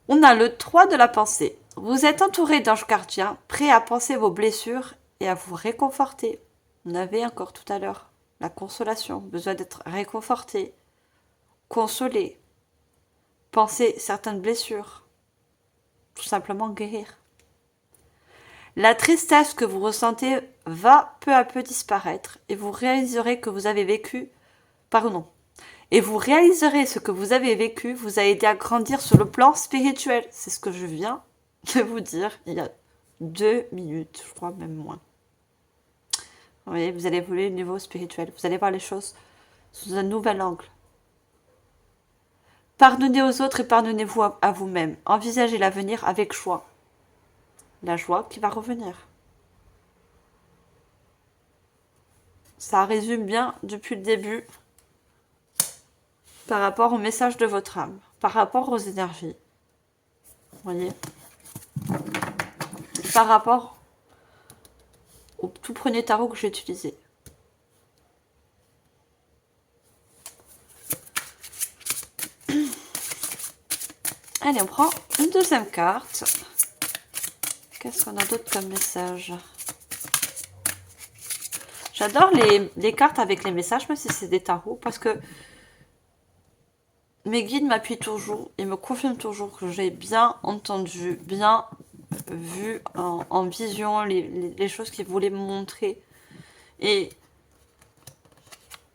A: On a le 3 de la pensée. Vous êtes entouré d'anges gardiens, prêts à penser vos blessures et à vous réconforter. On avait encore tout à l'heure la consolation, besoin d'être réconforté, consolé, penser certaines blessures, tout simplement guérir. La tristesse que vous ressentez va peu à peu disparaître et vous réaliserez que vous avez vécu, et vous réaliserez ce que vous avez vécu vous a aidé à grandir sur le plan spirituel. C'est ce que je viens de vous dire il y a 2 minutes, je crois même moins. Vous voyez, vous allez évoluer au niveau spirituel. Vous allez voir les choses sous un nouvel angle. Pardonnez aux autres et pardonnez-vous à vous-même. Envisagez l'avenir avec joie. La joie qui va revenir. Ça résume bien depuis le début par rapport au message de votre âme, par rapport aux énergies. Vous voyez, par rapport au tout premier tarot que j'ai utilisé. Allez, on prend une deuxième carte. Qu'est-ce qu'on a d'autre comme message? J'adore les cartes avec les messages, même si c'est des tarots, parce que mes guides m'appuient toujours et me confirment toujours que j'ai bien entendu, bien vu en vision les choses qu'ils voulaient me montrer. Et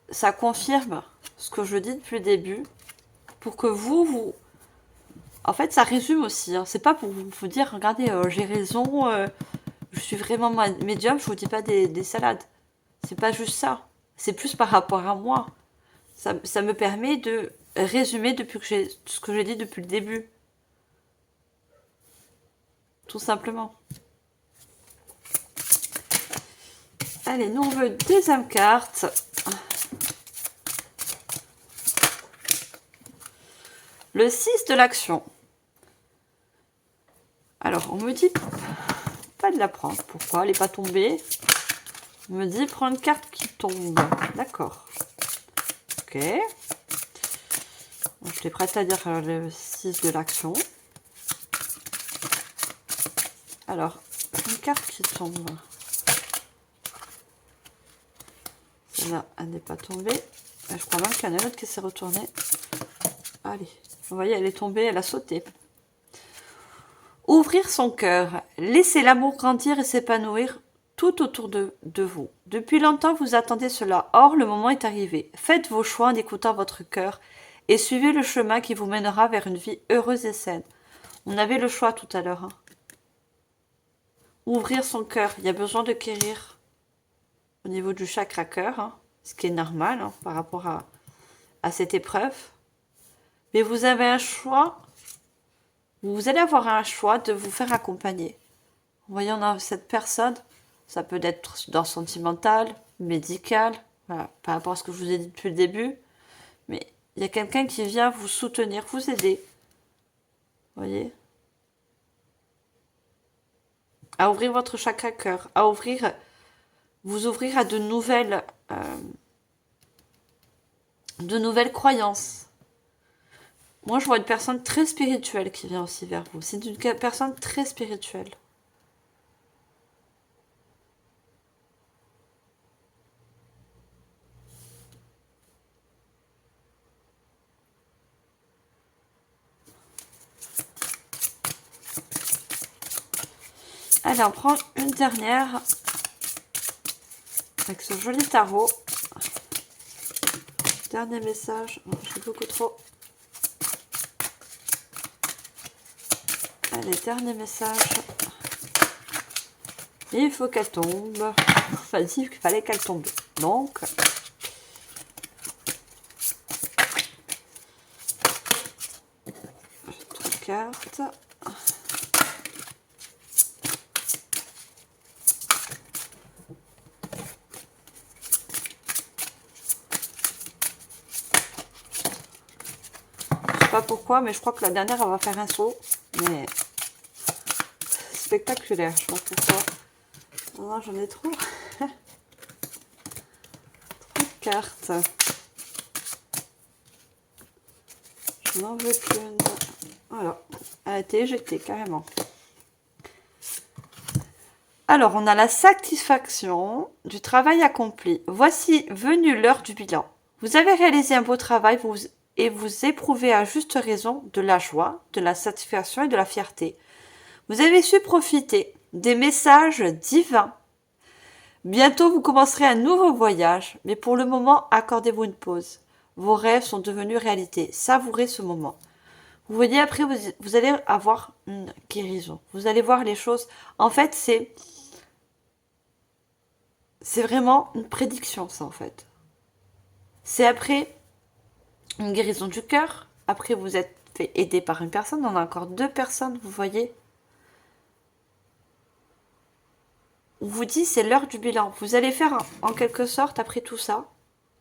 A: ça confirme ce que je dis depuis le début, pour que vous... En fait, ça résume aussi, hein. C'est pas pour vous dire, regardez, j'ai raison, je suis vraiment médium, je vous dis pas des salades. C'est pas juste ça. C'est plus par rapport à moi. Ça me permet de résumer depuis que ce que j'ai dit depuis le début. Tout simplement. Allez, nous on veut une deuxième carte. Le 6 de l'action. Alors, on me dit pas de la prendre. Pourquoi? Elle n'est pas tombée. On me dit prendre une carte qui tombe. D'accord. Ok. Je suis prête à dire le 6 de l'action. Alors, une carte qui tombe. Celle-là, elle n'est pas tombée. Je crois même qu'il y en a une autre qui s'est retournée. Allez, vous voyez, elle est tombée, elle a sauté. Ouvrir son cœur. Laissez l'amour grandir et s'épanouir tout autour de vous. Depuis longtemps, vous attendez cela. Or, le moment est arrivé. Faites vos choix en écoutant votre cœur et suivez le chemin qui vous mènera vers une vie heureuse et saine. On avait le choix tout à l'heure. Hein. Ouvrir son cœur. Il y a besoin de guérir au niveau du chakra cœur, hein, ce qui est normal hein, par rapport à cette épreuve. Mais vous avez un choix. Vous allez avoir un choix de vous faire accompagner. Vous voyez, on a cette personne. Ça peut être dans le sentimental, médical, voilà, par rapport à ce que je vous ai dit depuis le début. Mais il y a quelqu'un qui vient vous soutenir, vous aider. Vous voyez? À ouvrir votre chakra cœur, à vous ouvrir à de nouvelles croyances. Moi, je vois une personne très spirituelle qui vient aussi vers vous. C'est une personne très spirituelle. Allez, on prend une dernière avec ce joli tarot. Dernier message. Oh, j'ai beaucoup trop. Allez, dernier message. Il faut qu'elle tombe. Enfin, dit qu'il fallait qu'elle tombe. Donc, trois cartes. Pas pourquoi, mais je crois que la dernière elle va faire un saut, mais spectaculaire, je sais pas pourquoi. Non, j'en ai trop. Trop de cartes. Je n'en veux qu'une. Voilà, elle a été éjectée carrément. Alors, on a la satisfaction du travail accompli. Voici venue l'heure du bilan. Vous avez réalisé un beau travail, et vous éprouvez à juste raison de la joie, de la satisfaction et de la fierté. Vous avez su profiter des messages divins. Bientôt, vous commencerez un nouveau voyage, mais pour le moment, accordez-vous une pause. Vos rêves sont devenus réalité. Savourez ce moment. Vous voyez, après, vous allez avoir une guérison. Vous allez voir les choses. En fait, C'est vraiment une prédiction, ça, en fait. C'est après une guérison du cœur. Après, vous êtes fait aider par une personne. On a encore 2 personnes, vous voyez. On vous dit, c'est l'heure du bilan. Vous allez faire, en quelque sorte, après tout ça,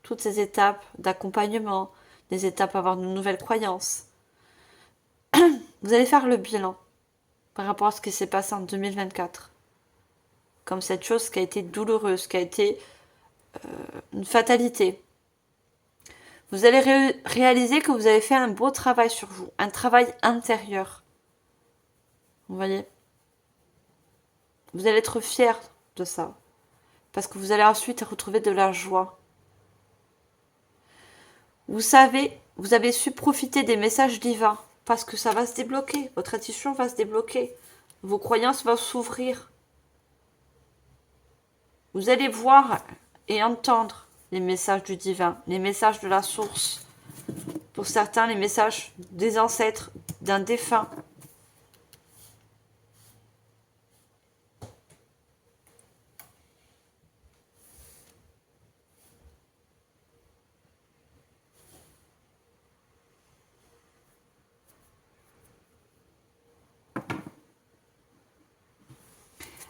A: toutes ces étapes d'accompagnement, des étapes à avoir de nouvelles croyances. Vous allez faire le bilan par rapport à ce qui s'est passé en 2024. Comme cette chose qui a été douloureuse, qui a été une fatalité. Vous allez réaliser que vous avez fait un beau travail sur vous, un travail intérieur. Vous voyez? Vous allez être fier de ça. Parce que vous allez ensuite retrouver de la joie. Vous savez, vous avez su profiter des messages divins. Parce que ça va se débloquer. Votre intuition va se débloquer. Vos croyances vont s'ouvrir. Vous allez voir et entendre les messages du divin, les messages de la source. Pour certains, les messages des ancêtres, d'un défunt.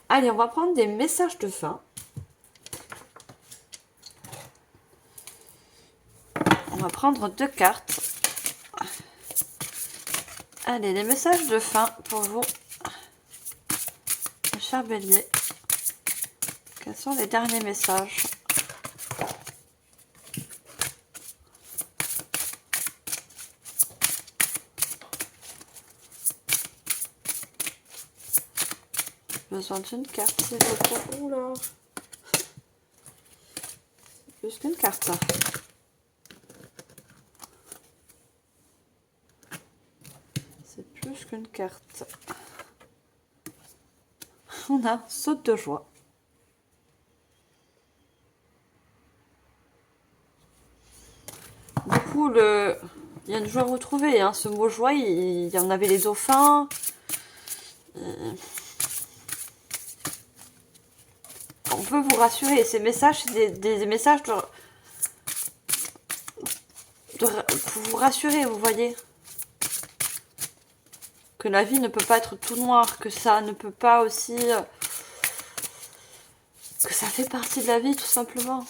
A: Allez, on va prendre des messages de fin. On va prendre 2 cartes. Allez, les messages de fin pour vous, cher Bélier. Quels sont les derniers messages? Besoin d'une carte, s'il vous plaît. Oula. Plus qu'une carte. C'est plus qu'une carte. On a saute de joie. Du coup, il y a une joie retrouvée. Hein. Ce mot joie, il y en avait les dauphins. On peut vous rassurer. Ces messages, c'est des messages pour vous rassurer, vous voyez. Que la vie ne peut pas être tout noir, que ça ne peut pas aussi... que ça fait partie de la vie, tout simplement.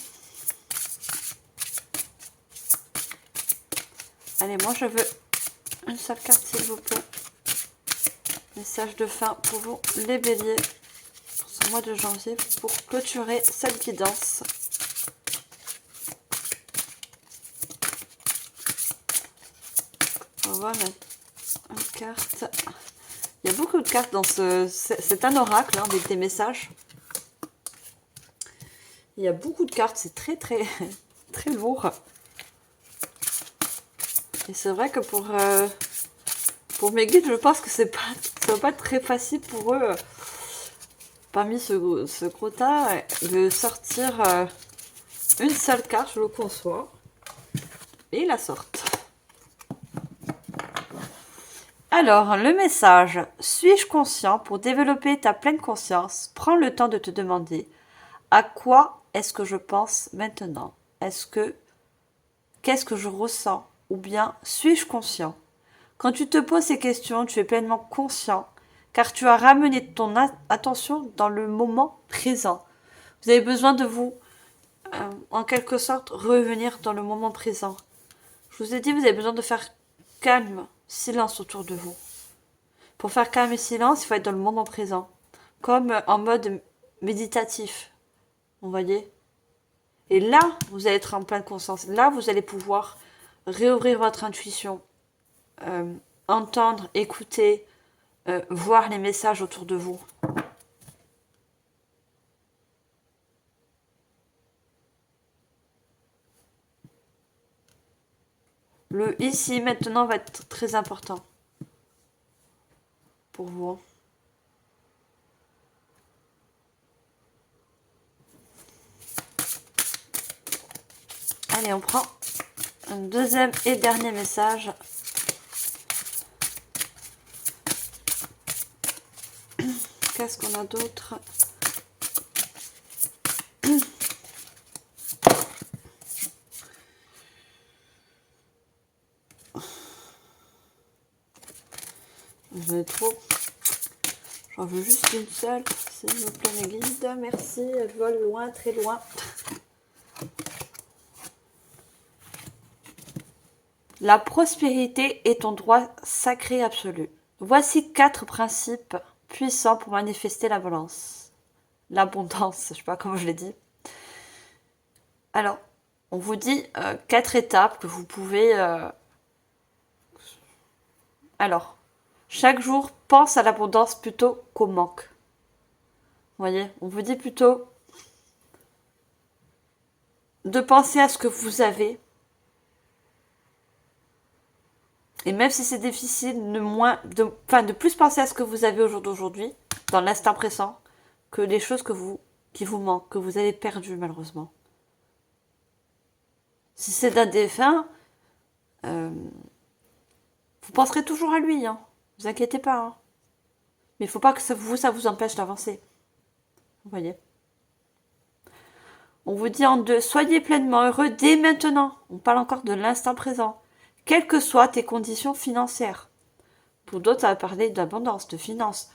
A: Allez, moi je veux une seule carte, s'il vous plaît. Message de fin pour vous, les béliers, pour ce mois de janvier, pour clôturer cette guidance. On va voir une carte. Il y a beaucoup de cartes dans c'est un oracle, hein, des messages. Il y a beaucoup de cartes, c'est très très très lourd. Et c'est vrai que pour mes guides, je pense que ça va pas être très facile pour eux, parmi ce gros tas, de sortir une seule carte, je le conçois. Et ils la sortent. Alors, le message. Suis-je conscient pour développer ta pleine conscience? Prends le temps de te demander à quoi est-ce que je pense maintenant? Qu'est-ce que je ressens? Ou bien suis-je conscient? Quand tu te poses ces questions, tu es pleinement conscient car tu as ramené ton attention dans le moment présent. Vous avez besoin de vous, en quelque sorte, revenir dans le moment présent. Je vous ai dit, vous avez besoin de faire calme, silence autour de vous. Pour faire calme et silence, il faut être dans le moment présent. Comme en mode méditatif. Vous voyez? Et là, vous allez être en pleine conscience. Là, vous allez pouvoir réouvrir votre intuition. Entendre, écouter, voir les messages autour de vous. Le ici, maintenant va être très important pour vous. Allez, on prend un deuxième et dernier message. Qu'est-ce qu'on a d'autre? J'en ai trop. J'en veux juste une seule, s'il vous plaît mes guides. Merci, elles volent loin, très loin. La prospérité est ton droit sacré absolu. Voici 4 principes puissants pour manifester l'abondance. L'abondance, je sais pas comment je l'ai dit. Alors, on vous dit 4 étapes que vous pouvez... Alors, chaque jour, pense à l'abondance plutôt qu'au manque. Vous voyez, on vous dit plutôt de penser à ce que vous avez. Et même si c'est difficile, de plus penser à ce que vous avez au jour d'aujourd'hui, dans l'instant présent, que les choses qui vous manquent, que vous avez perdues malheureusement. Si c'est d'un défunt, vous penserez toujours à lui, hein. Vous inquiétez pas. Hein. Mais il ne faut pas que ça vous empêche d'avancer. Vous voyez. On vous dit en 2, soyez pleinement heureux dès maintenant. On parle encore de l'instant présent. Quelles que soient tes conditions financières. Pour d'autres, ça va parler d'abondance, de finances.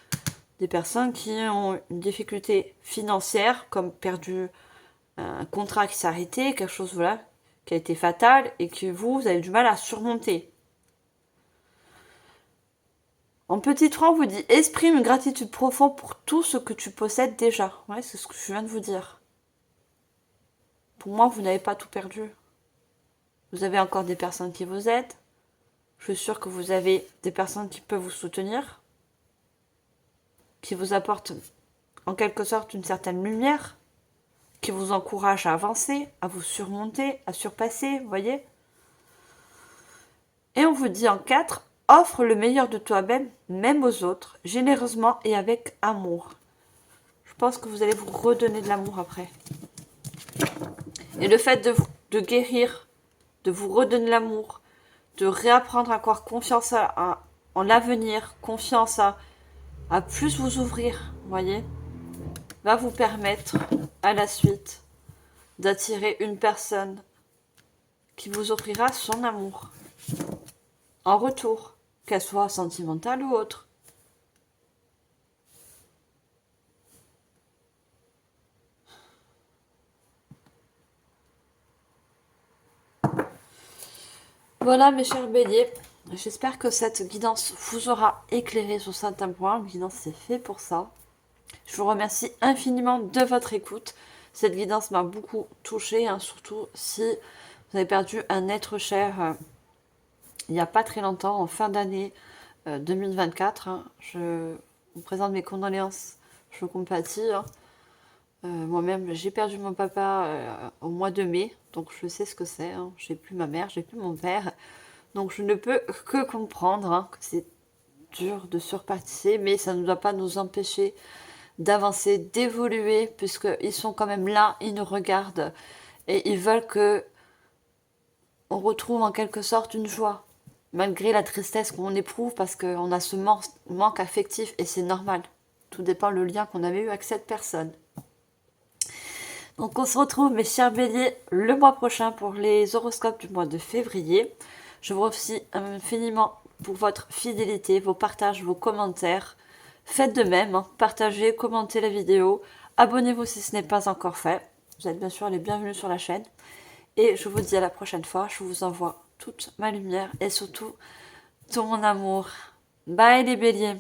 A: Des personnes qui ont une difficulté financière, comme perdu un contrat qui s'est arrêté, quelque chose voilà, qui a été fatal, et que vous avez du mal à surmonter. En petit 3, on vous dit, exprime une gratitude profonde pour tout ce que tu possèdes déjà. Ouais, c'est ce que je viens de vous dire. Pour moi, vous n'avez pas tout perdu. Vous avez encore des personnes qui vous aident. Je suis sûre que vous avez des personnes qui peuvent vous soutenir, qui vous apportent en quelque sorte une certaine lumière, qui vous encouragent à avancer, à vous surmonter, à surpasser, vous voyez. Et on vous dit en 4, offre le meilleur de toi-même, même aux autres, généreusement et avec amour. Je pense que vous allez vous redonner de l'amour après. Et le fait de guérir, de vous redonner l'amour, de réapprendre à avoir confiance en l'avenir, confiance à plus vous ouvrir, vous voyez, va vous permettre à la suite d'attirer une personne qui vous offrira son amour en retour, qu'elle soit sentimentale ou autre. Voilà mes chers béliers, j'espère que cette guidance vous aura éclairé sur certains points. La guidance c'est fait pour ça. Je vous remercie infiniment de votre écoute. Cette guidance m'a beaucoup touchée, hein, surtout si vous avez perdu un être cher il n'y a pas très longtemps, en fin d'année 2024. Hein. Je vous présente mes condoléances, je vous compatis. Hein. Moi-même, j'ai perdu mon papa au mois de mai, donc je sais ce que c'est. Hein. J'ai plus ma mère, j'ai plus mon père. Donc je ne peux que comprendre hein, que c'est dur de surpasser, mais ça ne doit pas nous empêcher d'avancer, d'évoluer, puisqu'ils sont quand même là, ils nous regardent et ils veulent que on retrouve en quelque sorte une joie, malgré la tristesse qu'on éprouve parce qu'on a ce manque affectif et c'est normal. Tout dépend le lien qu'on avait eu avec cette personne. Donc on se retrouve mes chers béliers le mois prochain pour les horoscopes du mois de février. Je vous remercie infiniment pour votre fidélité, vos partages, vos commentaires. Faites de même, hein. Partagez, commentez la vidéo, abonnez-vous si ce n'est pas encore fait. Vous êtes bien sûr les bienvenus sur la chaîne. Et je vous dis à la prochaine fois, je vous envoie toute ma lumière et surtout tout mon amour. Bye les béliers!